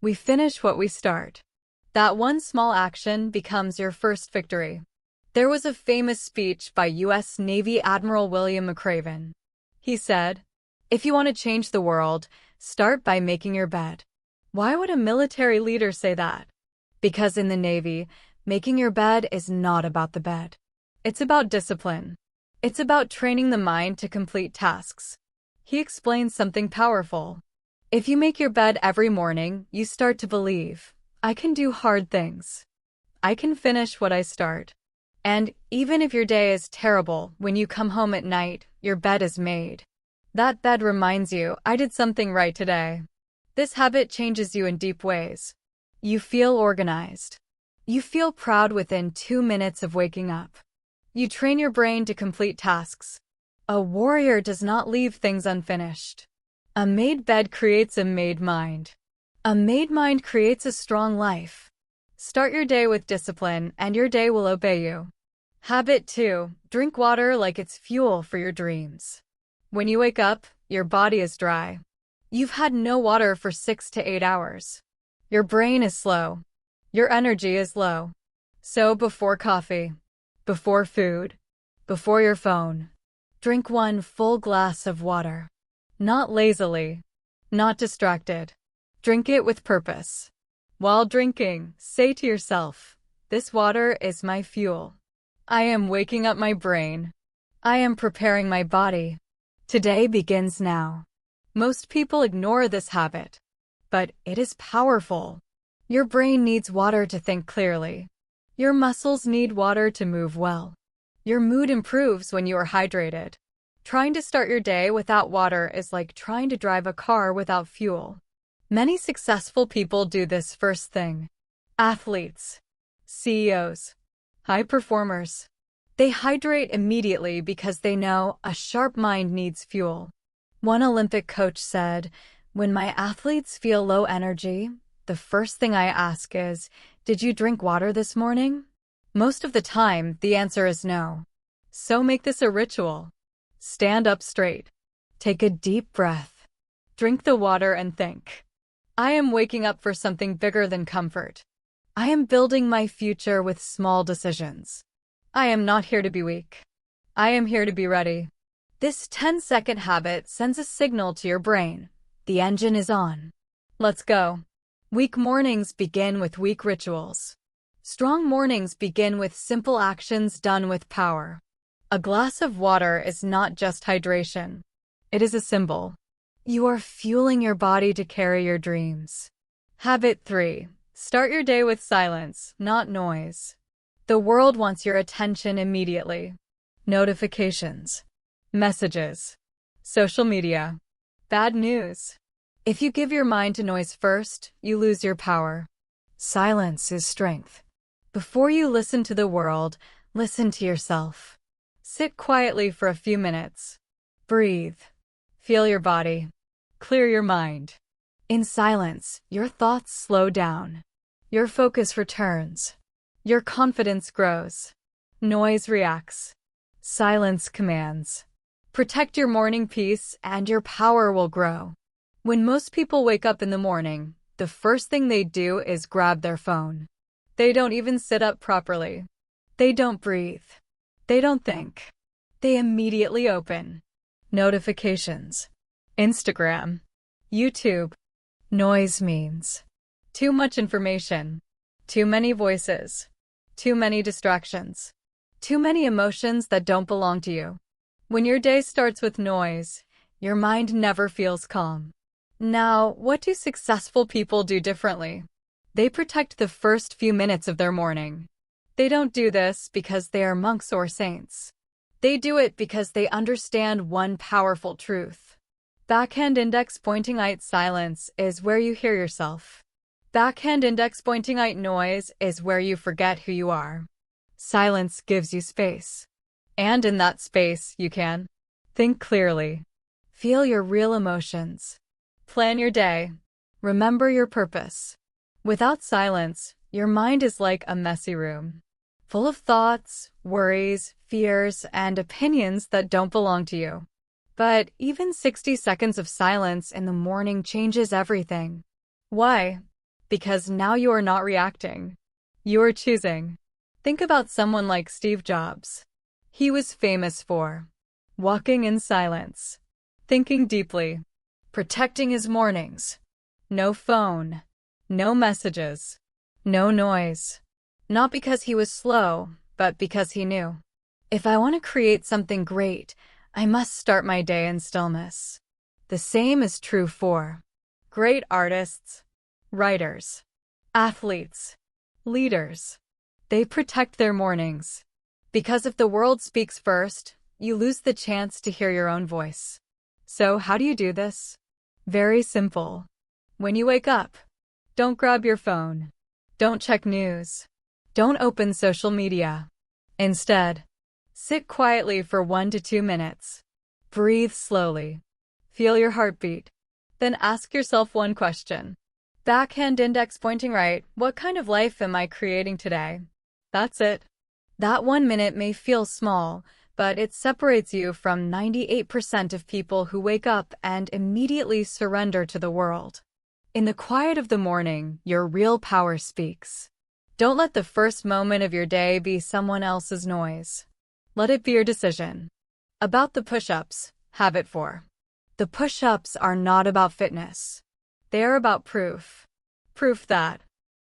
We finish what we start. That one small action becomes your first victory. There was a famous speech by U.S. Navy Admiral William McRaven. He said, if you want to change the world, start by making your bed. Why would a military leader say that? Because in the Navy, making your bed is not about the bed. It's about discipline. It's about training the mind to complete tasks. He explains something powerful. If you make your bed every morning, you start to believe, I can do hard things. I can finish what I start. And even if your day is terrible, when you come home at night, your bed is made. That bed reminds you, I did something right today. This habit changes you in deep ways. You feel organized. You feel proud within 2 minutes of waking up. You train your brain to complete tasks. A warrior does not leave things unfinished. A made bed creates a made mind. A made mind creates a strong life. Start your day with discipline, and your day will obey you. Habit 2. Drink water like it's fuel for your dreams. When you wake up, your body is dry. You've had no water for 6 to 8 hours. Your brain is slow. Your energy is low. So before coffee, before food, before your phone, drink 1 full glass of water. Not lazily, not distracted. Drink it with purpose. While drinking, say to yourself, this water is my fuel. I am waking up my brain. I am preparing my body. Today begins now. Most people ignore this habit, but it is powerful. Your brain needs water to think clearly. Your muscles need water to move well. Your mood improves when you are hydrated. Trying to start your day without water is like trying to drive a car without fuel. Many successful people do this first thing. Athletes, CEOs, high performers. They hydrate immediately because they know a sharp mind needs fuel. One Olympic coach said, when my athletes feel low energy, the first thing I ask is, did you drink water this morning? Most of the time, the answer is no. So make this a ritual. Stand up straight. Take a deep breath. Drink the water and think. I am waking up for something bigger than comfort. I am building my future with small decisions. I am not here to be weak. I am here to be ready. This 10-second habit sends a signal to your brain. The engine is on. Let's go. Weak mornings begin with weak rituals. Strong mornings begin with simple actions done with power. A glass of water is not just hydration. It is a symbol. You are fueling your body to carry your dreams. Habit 3. Start your day with silence, not noise. The world wants your attention immediately. Notifications, messages, social media, bad news. If you give your mind to noise first, you lose your power. Silence is strength. Before you listen to the world, listen to yourself. Sit quietly for a few minutes. Breathe. Feel your body. Clear your mind. In silence, your thoughts slow down. Your focus returns. Your confidence grows. Noise reacts. Silence commands. Protect your morning peace and your power will grow. When most people wake up in the morning, the first thing they do is grab their phone. They don't even sit up properly. They don't breathe. They don't think. They immediately open. Notifications. Instagram. YouTube. Noise means too much information. Too many voices. Too many distractions. Too many emotions that don't belong to you. When your day starts with noise, your mind never feels calm. Now, what do successful people do differently? They protect the first few minutes of their morning. They don't do this because they are monks or saints. They do it because they understand one powerful truth. Backhand index pointing at silence is where you hear yourself. Backhand index pointing at noise is where you forget who you are. Silence gives you space. And in that space, you can think clearly, feel your real emotions, plan your day, remember your purpose. Without silence, your mind is like a messy room, full of thoughts, worries, fears, and opinions that don't belong to you. But even 60 seconds of silence in the morning changes everything. Why? Because now you are not reacting. You are choosing. Think about someone like Steve Jobs. He was famous for walking in silence, thinking deeply, protecting his mornings. No phone, no messages, no noise. Not because he was slow, but because he knew. If I want to create something great, I must start my day in stillness. The same is true for great artists, writers, athletes, leaders. They protect their mornings. Because if the world speaks first, you lose the chance to hear your own voice. So how do you do this? Very simple. When you wake up, don't grab your phone. Don't check news. Don't open social media. Instead, sit quietly for 1 to 2 minutes. Breathe slowly. Feel your heartbeat. Then ask yourself one question. Backhand index pointing right, what kind of life am I creating today? That's it. That 1 minute may feel small, but it separates you from 98% of people who wake up and immediately surrender to the world. In the quiet of the morning, your real power speaks. Don't let the first moment of your day be someone else's noise. Let it be your decision. About the push-ups, habit 4. The push-ups are not about fitness. They are about proof. Proof that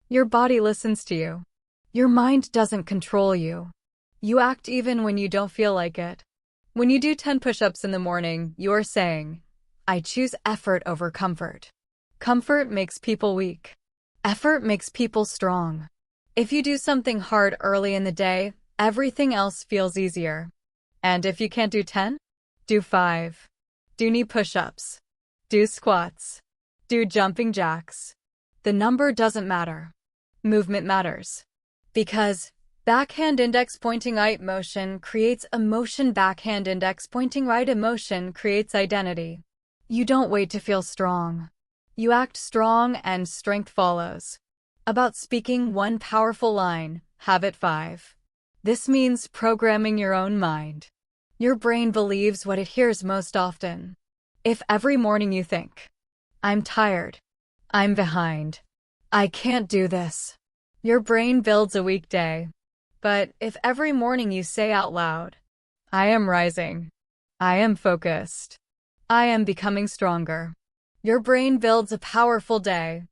your body listens to you. Your mind doesn't control you. You act even when you don't feel like it. When you do 10 push-ups in the morning, you are saying, I choose effort over comfort. Comfort makes people weak. Effort makes people strong. If you do something hard early in the day, everything else feels easier. And if you can't do 10, do 5. Do knee push-ups. Do squats. Do jumping jacks. The number doesn't matter. Movement matters. Because backhand index pointing right motion creates emotion. Backhand index pointing right emotion creates identity. You don't wait to feel strong. You act strong and strength follows. About speaking one powerful line, habit 5. This means programming your own mind. Your brain believes what it hears most often. If every morning you think, I'm tired, I'm behind, I can't do this, your brain builds a weak day. But if every morning you say out loud, I am rising, I am focused, I am becoming stronger, your brain builds a powerful day.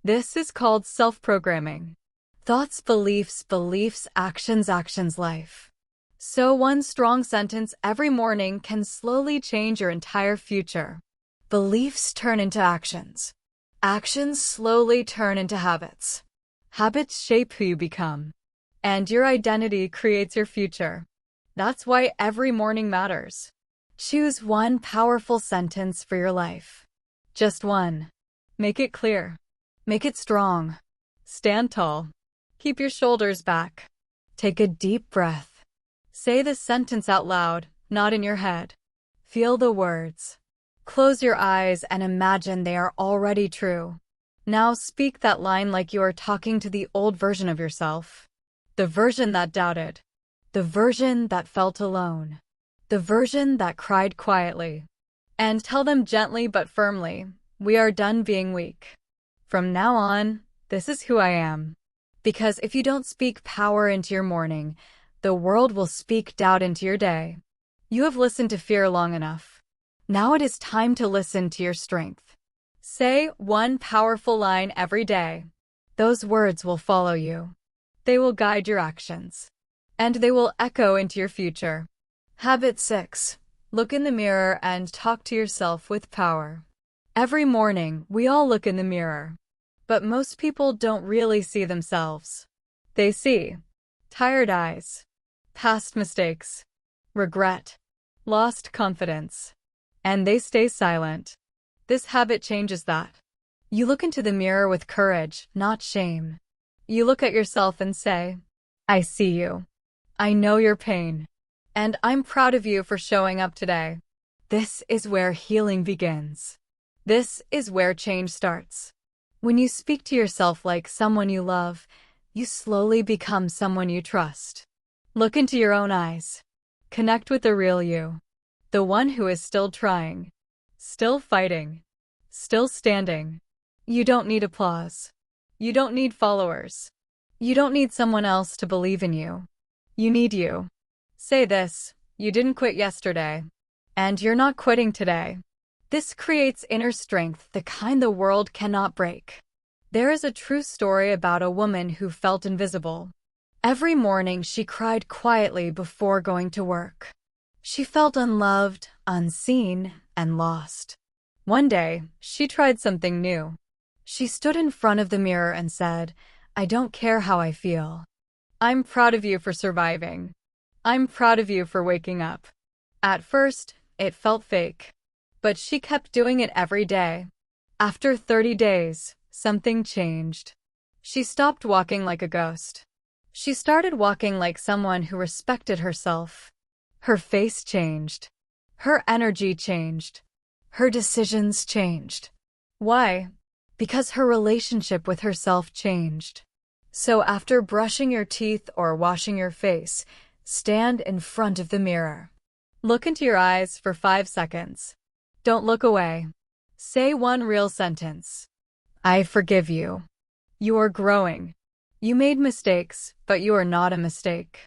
This is called self-programming. Thoughts, beliefs, actions, life. So one strong sentence every morning can slowly change your entire future. Beliefs turn into actions. Actions slowly turn into habits. Habits shape who you become. And your identity creates your future. That's why every morning matters. Choose one powerful sentence for your life. Just one. Make it clear. Make it strong. Stand tall. Keep your shoulders back. Take a deep breath. Say the sentence out loud, not in your head. Feel the words. Close your eyes and imagine they are already true. Now speak that line like you are talking to the old version of yourself. The version that doubted. The version that felt alone. The version that cried quietly. And tell them gently but firmly, we are done being weak. From now on, this is who I am. Because if you don't speak power into your morning, the world will speak doubt into your day. You have listened to fear long enough. Now it is time to listen to your strength. Say one powerful line every day. Those words will follow you. They will guide your actions. And they will echo into your future. Habit 6. Look in the mirror and talk to yourself with power. Every morning, we all look in the mirror. But most people don't really see themselves. They see tired eyes, past mistakes, regret, lost confidence, and they stay silent. This habit changes that. You look into the mirror with courage, not shame. You look at yourself and say, I see you. I know your pain. And I'm proud of you for showing up today. This is where healing begins. This is where change starts. When you speak to yourself like someone you love, you slowly become someone you trust. Look into your own eyes. Connect with the real you. The one who is still trying, still fighting, still standing. You don't need applause. You don't need followers. You don't need someone else to believe in you. You need you. Say this, you didn't quit yesterday. And you're not quitting today. This creates inner strength, the kind the world cannot break. There is a true story about a woman who felt invisible. Every morning she cried quietly before going to work. She felt unloved, unseen, and lost. One day, she tried something new. She stood in front of the mirror and said, I don't care how I feel. I'm proud of you for surviving. I'm proud of you for waking up. At first, it felt fake. But she kept doing it every day. After 30 days, something changed. She stopped walking like a ghost. She started walking like someone who respected herself. Her face changed. Her energy changed. Her decisions changed. Why? Because her relationship with herself changed. So after brushing your teeth or washing your face, stand in front of the mirror. Look into your eyes for 5 seconds. Don't look away. Say one real sentence. I forgive you. You are growing. You made mistakes, but you are not a mistake.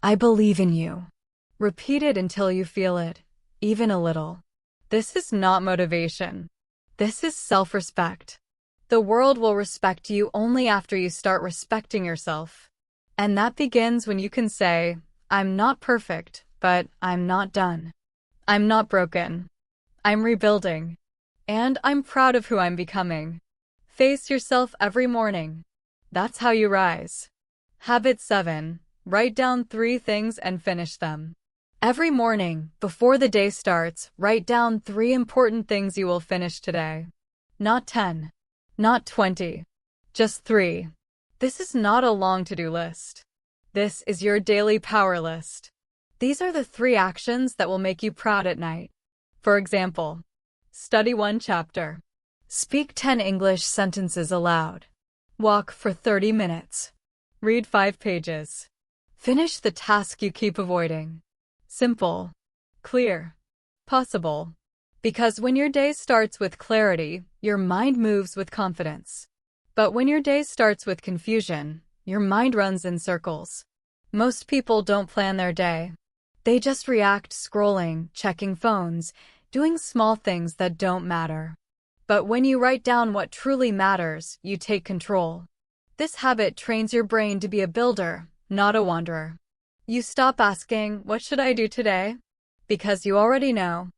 I believe in you. Repeat it until you feel it, even a little. This is not motivation. This is self-respect. The world will respect you only after you start respecting yourself. And that begins when you can say, I'm not perfect, but I'm not done. I'm not broken. I'm rebuilding. And I'm proud of who I'm becoming. Face yourself every morning. That's how you rise. Habit 7. Write down 3 things and finish them. Every morning, before the day starts, write down 3 important things you will finish today. Not 10. Not 20. Just 3. This is not a long to-do list. This is your daily power list. These are the 3 actions that will make you proud at night. For example, study 1 chapter. Speak 10 English sentences aloud. Walk for 30 minutes. Read 5 pages. Finish the task you keep avoiding. Simple, clear, possible. Because when your day starts with clarity, your mind moves with confidence. But when your day starts with confusion, your mind runs in circles. Most people don't plan their day. They just react scrolling, checking phones, doing small things that don't matter. But when you write down what truly matters, you take control. This habit trains your brain to be a builder, not a wanderer. You stop asking, what should I do today? Because you already know.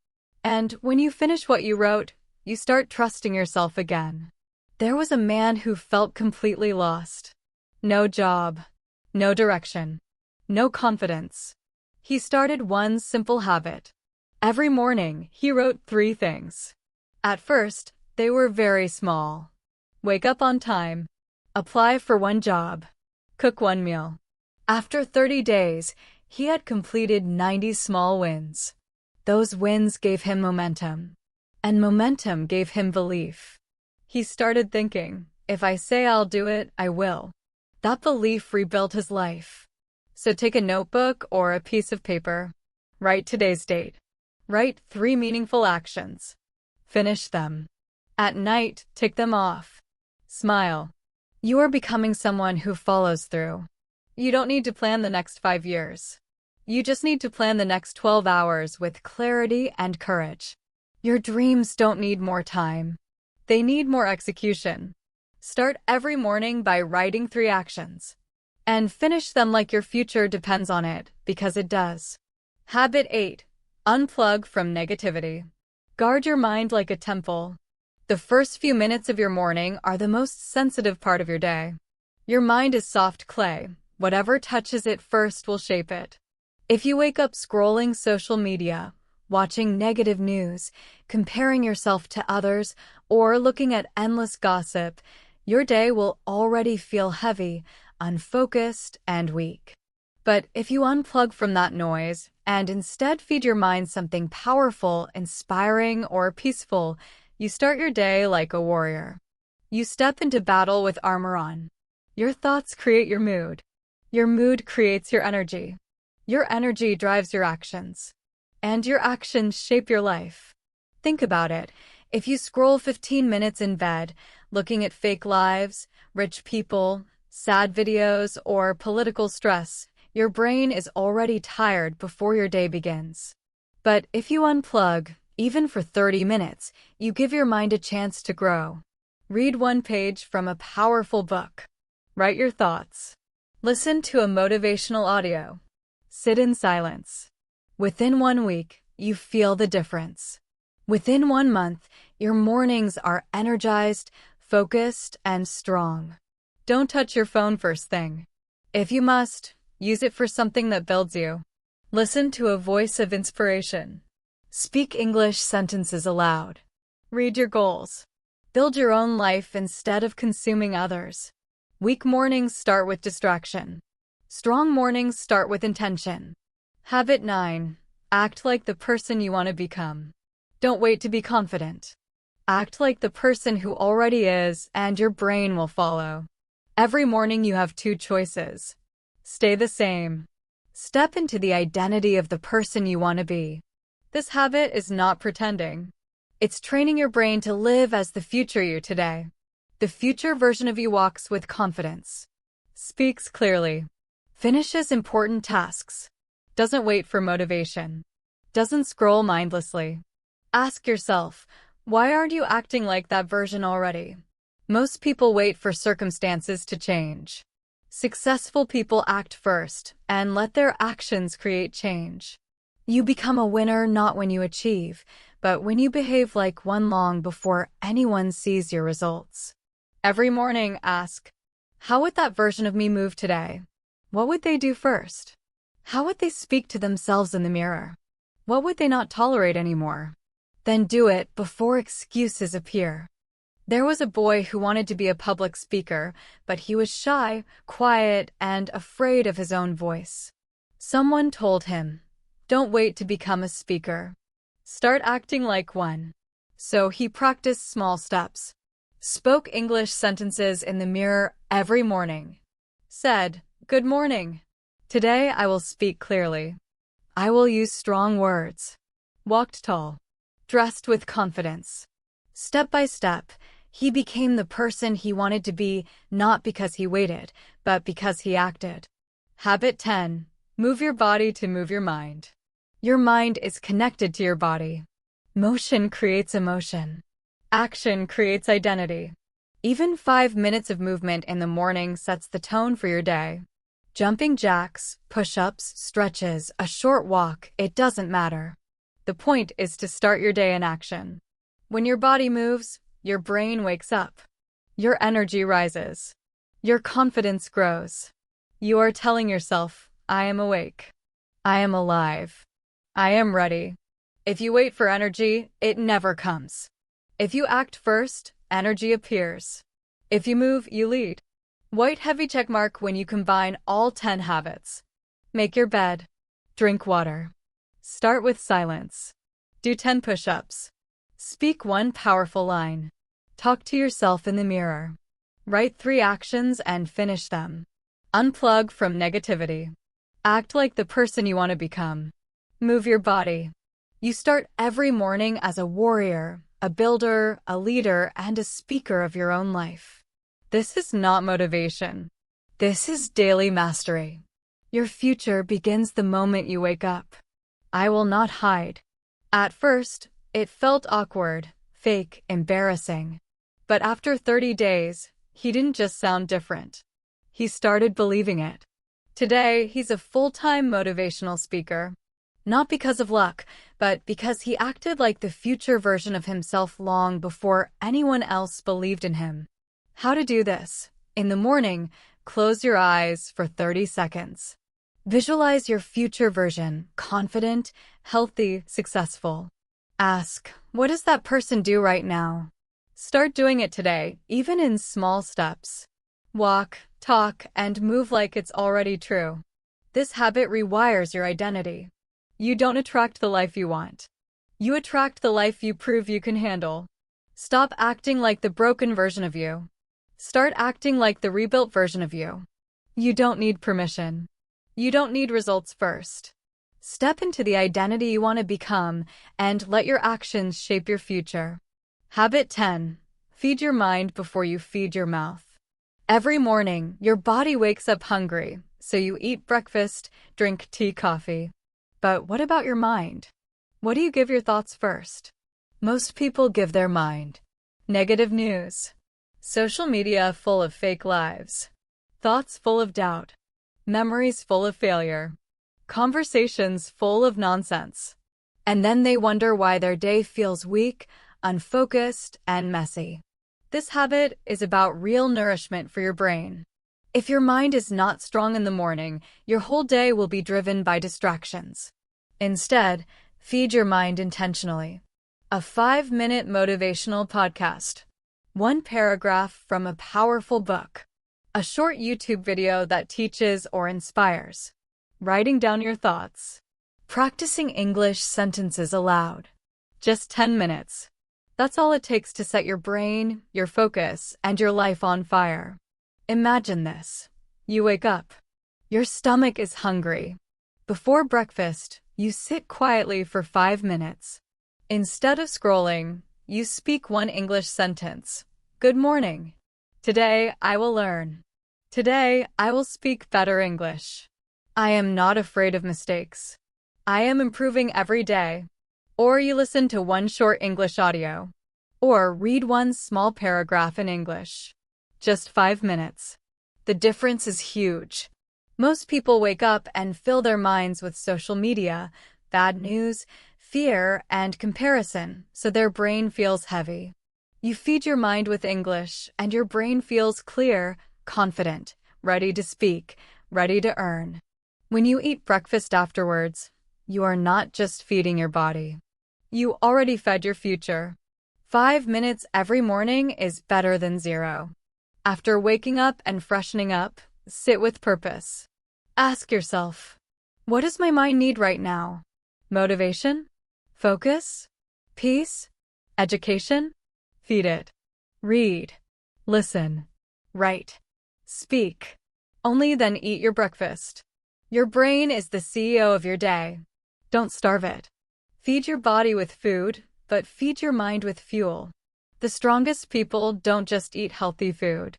And when you finish what you wrote, you start trusting yourself again. There was a man who felt completely lost. No job, no direction, no confidence. He started one simple habit. Every morning, he wrote 3 things. At first, they were very small. Wake up on time. Apply for 1 job. Cook 1 meal. After 30 days, he had completed 90 small wins. Those wins gave him momentum. And momentum gave him belief. He started thinking, if I say I'll do it, I will. That belief rebuilt his life. So take a notebook or a piece of paper. Write today's date. Write 3 meaningful actions. Finish them. At night, tick them off. Smile. You are becoming someone who follows through. You don't need to plan the next 5 years. You just need to plan the next 12 hours with clarity and courage. Your dreams don't need more time. They need more execution. Start every morning by writing 3 actions. And finish them like your future depends on it, because it does. Habit 8. Unplug from negativity. Guard your mind like a temple. The first few minutes of your morning are the most sensitive part of your day. Your mind is soft clay. Whatever touches it first will shape it. If you wake up scrolling social media, watching negative news, comparing yourself to others, or looking at endless gossip, your day will already feel heavy, unfocused, and weak. But if you unplug from that noise and instead feed your mind something powerful, inspiring, or peaceful, you start your day like a warrior. You step into battle with armor on. Your thoughts create your mood. Your mood creates your energy. Your energy drives your actions. And your actions shape your life. Think about it. If you scroll 15 minutes in bed, looking at fake lives, rich people, sad videos, or political stress, your brain is already tired before your day begins. But if you unplug, even for 30 minutes, you give your mind a chance to grow. Read one page from a powerful book. Write your thoughts. Listen to a motivational audio. Sit in silence. Within 1 week, you feel the difference. Within 1 month, your mornings are energized, focused, and strong. Don't touch your phone first thing. If you must, use it for something that builds you. Listen to a voice of inspiration. Speak English sentences aloud. Read your goals. Build your own life instead of consuming others. Weak mornings start with distraction. Strong mornings start with intention. Habit 9. Act like the person you want to become. Don't wait to be confident. Act like the person who already is, and your brain will follow. Every morning you have 2 choices. Stay the same. Step into the identity of the person you want to be. This habit is not pretending. It's training your brain to live as the future you today. The future version of you walks with confidence. Speaks clearly. Finishes important tasks. Doesn't wait for motivation. Doesn't scroll mindlessly. Ask yourself, why aren't you acting like that version already? Most people wait for circumstances to change. Successful people act first and let their actions create change. You become a winner not when you achieve, but when you behave like one long before anyone sees your results. Every morning, ask, how would that version of me move today? What would they do first? How would they speak to themselves in the mirror? What would they not tolerate anymore? Then do it before excuses appear. There was a boy who wanted to be a public speaker, but he was shy, quiet, and afraid of his own voice. Someone told him, don't wait to become a speaker. Start acting like one. So he practiced small steps. Spoke English sentences in the mirror every morning. Said, good morning. Today I will speak clearly. I will use strong words. Walked tall. Dressed with confidence. Step by step, he became the person he wanted to be, not because he waited, but because he acted. Habit 10. Move your body to move your mind. Your mind is connected to your body. Motion creates emotion. Action creates identity. Even 5 minutes of movement in the morning sets the tone for your day. Jumping jacks, push-ups, stretches, a short walk, it doesn't matter. The point is to start your day in action. When your body moves, your brain wakes up. Your energy rises. Your confidence grows. You are telling yourself, I am awake. I am alive. I am ready. If you wait for energy, it never comes. If you act first, energy appears. If you move, you lead. White heavy checkmark when you combine all 10 habits. Make your bed. Drink water. Start with silence. Do 10 push-ups. Speak one powerful line. Talk to yourself in the mirror. Write 3 actions and finish them. Unplug from negativity. Act like the person you want to become. Move your body. You start every morning as a warrior, a builder, a leader, and a speaker of your own life. This is not motivation. This is daily mastery. Your future begins the moment you wake up. I will not hide. At first, it felt awkward, fake, embarrassing. But after 30 days, he didn't just sound different. He started believing it. Today, he's a full-time motivational speaker. Not because of luck, but because he acted like the future version of himself long before anyone else believed in him. How to do this? In the morning, close your eyes for 30 seconds. Visualize your future version, confident, healthy, successful. Ask, what does that person do right now? Start doing it today, even in small steps. Walk, talk, and move like it's already true. This habit rewires your identity. You don't attract the life you want. You attract the life you prove you can handle. Stop acting like the broken version of you. Start acting like the rebuilt version of you. You don't need permission. You don't need results first. Step into the identity you want to become and let your actions shape your future. Habit 10. Feed your mind before you feed your mouth. Every morning, your body wakes up hungry, so you eat breakfast, drink tea, coffee. But what about your mind? What do you give your thoughts first? Most people give their mind negative news, social media full of fake lives, thoughts full of doubt, memories full of failure, conversations full of nonsense. And then they wonder why their day feels weak, unfocused, and messy. This habit is about real nourishment for your brain. If your mind is not strong in the morning, your whole day will be driven by distractions. Instead, feed your mind intentionally. A 5-minute motivational podcast. One paragraph from a powerful book. A short YouTube video that teaches or inspires. Writing down your thoughts. Practicing English sentences aloud. Just 10 minutes. That's all it takes to set your brain, your focus, and your life on fire. Imagine this. You wake up. Your stomach is hungry. Before breakfast, you sit quietly for 5 minutes. Instead of scrolling, you speak one English sentence. Good morning. Today, I will learn. Today, I will speak better English. I am not afraid of mistakes. I am improving every day. Or you listen to one short English audio. Or read one small paragraph in English. Just 5 minutes. The difference is huge. Most people wake up and fill their minds with social media, bad news, fear, and comparison, so their brain feels heavy. You feed your mind with English, and your brain feels clear, confident, ready to speak, ready to earn. When you eat breakfast afterwards, you are not just feeding your body. You already fed your future. 5 minutes every morning is better than 0. After waking up and freshening up, sit with purpose. Ask yourself, what does my mind need right now? Motivation? Focus? Peace? Education? Feed it. Read. Listen. Write. Speak. Only then eat your breakfast. Your brain is the CEO of your day. Don't starve it. Feed your body with food, but feed your mind with fuel. The strongest people don't just eat healthy food.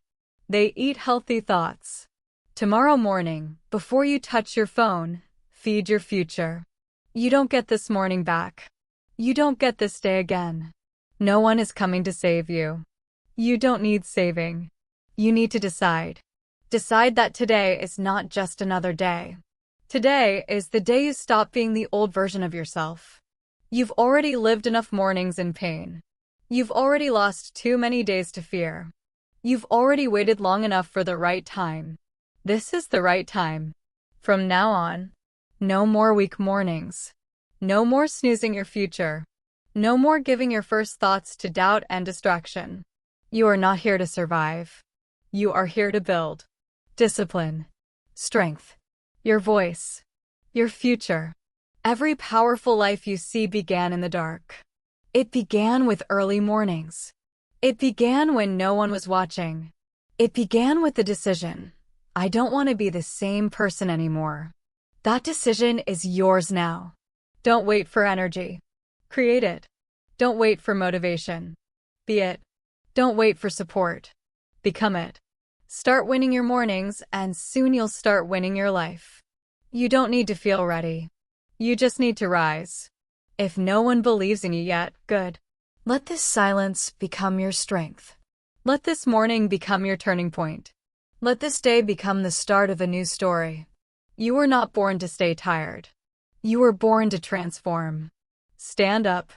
They eat healthy thoughts. Tomorrow morning, before you touch your phone, feed your future. You don't get this morning back. You don't get this day again. No one is coming to save you. You don't need saving. You need to decide. Decide that today is not just another day. Today is the day you stop being the old version of yourself. You've already lived enough mornings in pain. You've already lost too many days to fear. You've already waited long enough for the right time. This is the right time. From now on, no more weak mornings. No more snoozing your future. No more giving your first thoughts to doubt and distraction. You are not here to survive. You are here to build. Discipline. Strength. Your voice. Your future. Every powerful life you see began in the dark. It began with early mornings. It began when no one was watching. It began with the decision. I don't want to be the same person anymore. That decision is yours now. Don't wait for energy. Create it. Don't wait for motivation. Be it. Don't wait for support. Become it. Start winning your mornings, and soon you'll start winning your life. You don't need to feel ready. You just need to rise. If no one believes in you yet, good. Let this silence become your strength. Let this morning become your turning point. Let this day become the start of a new story. You were not born to stay tired. You were born to transform. Stand up.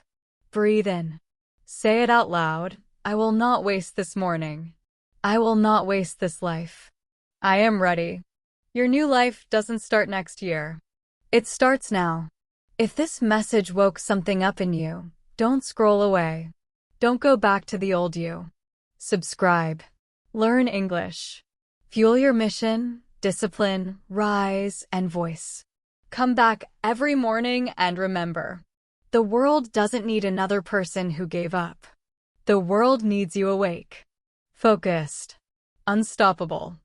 Breathe in. Say it out loud. I will not waste this morning. I will not waste this life. I am ready. Your new life doesn't start next year. It starts now. If this message woke something up in you, don't scroll away. Don't go back to the old you. Subscribe. Learn English. Fuel your mission, discipline, rise, and voice. Come back every morning and remember, the world doesn't need another person who gave up. The world needs you awake, focused, unstoppable.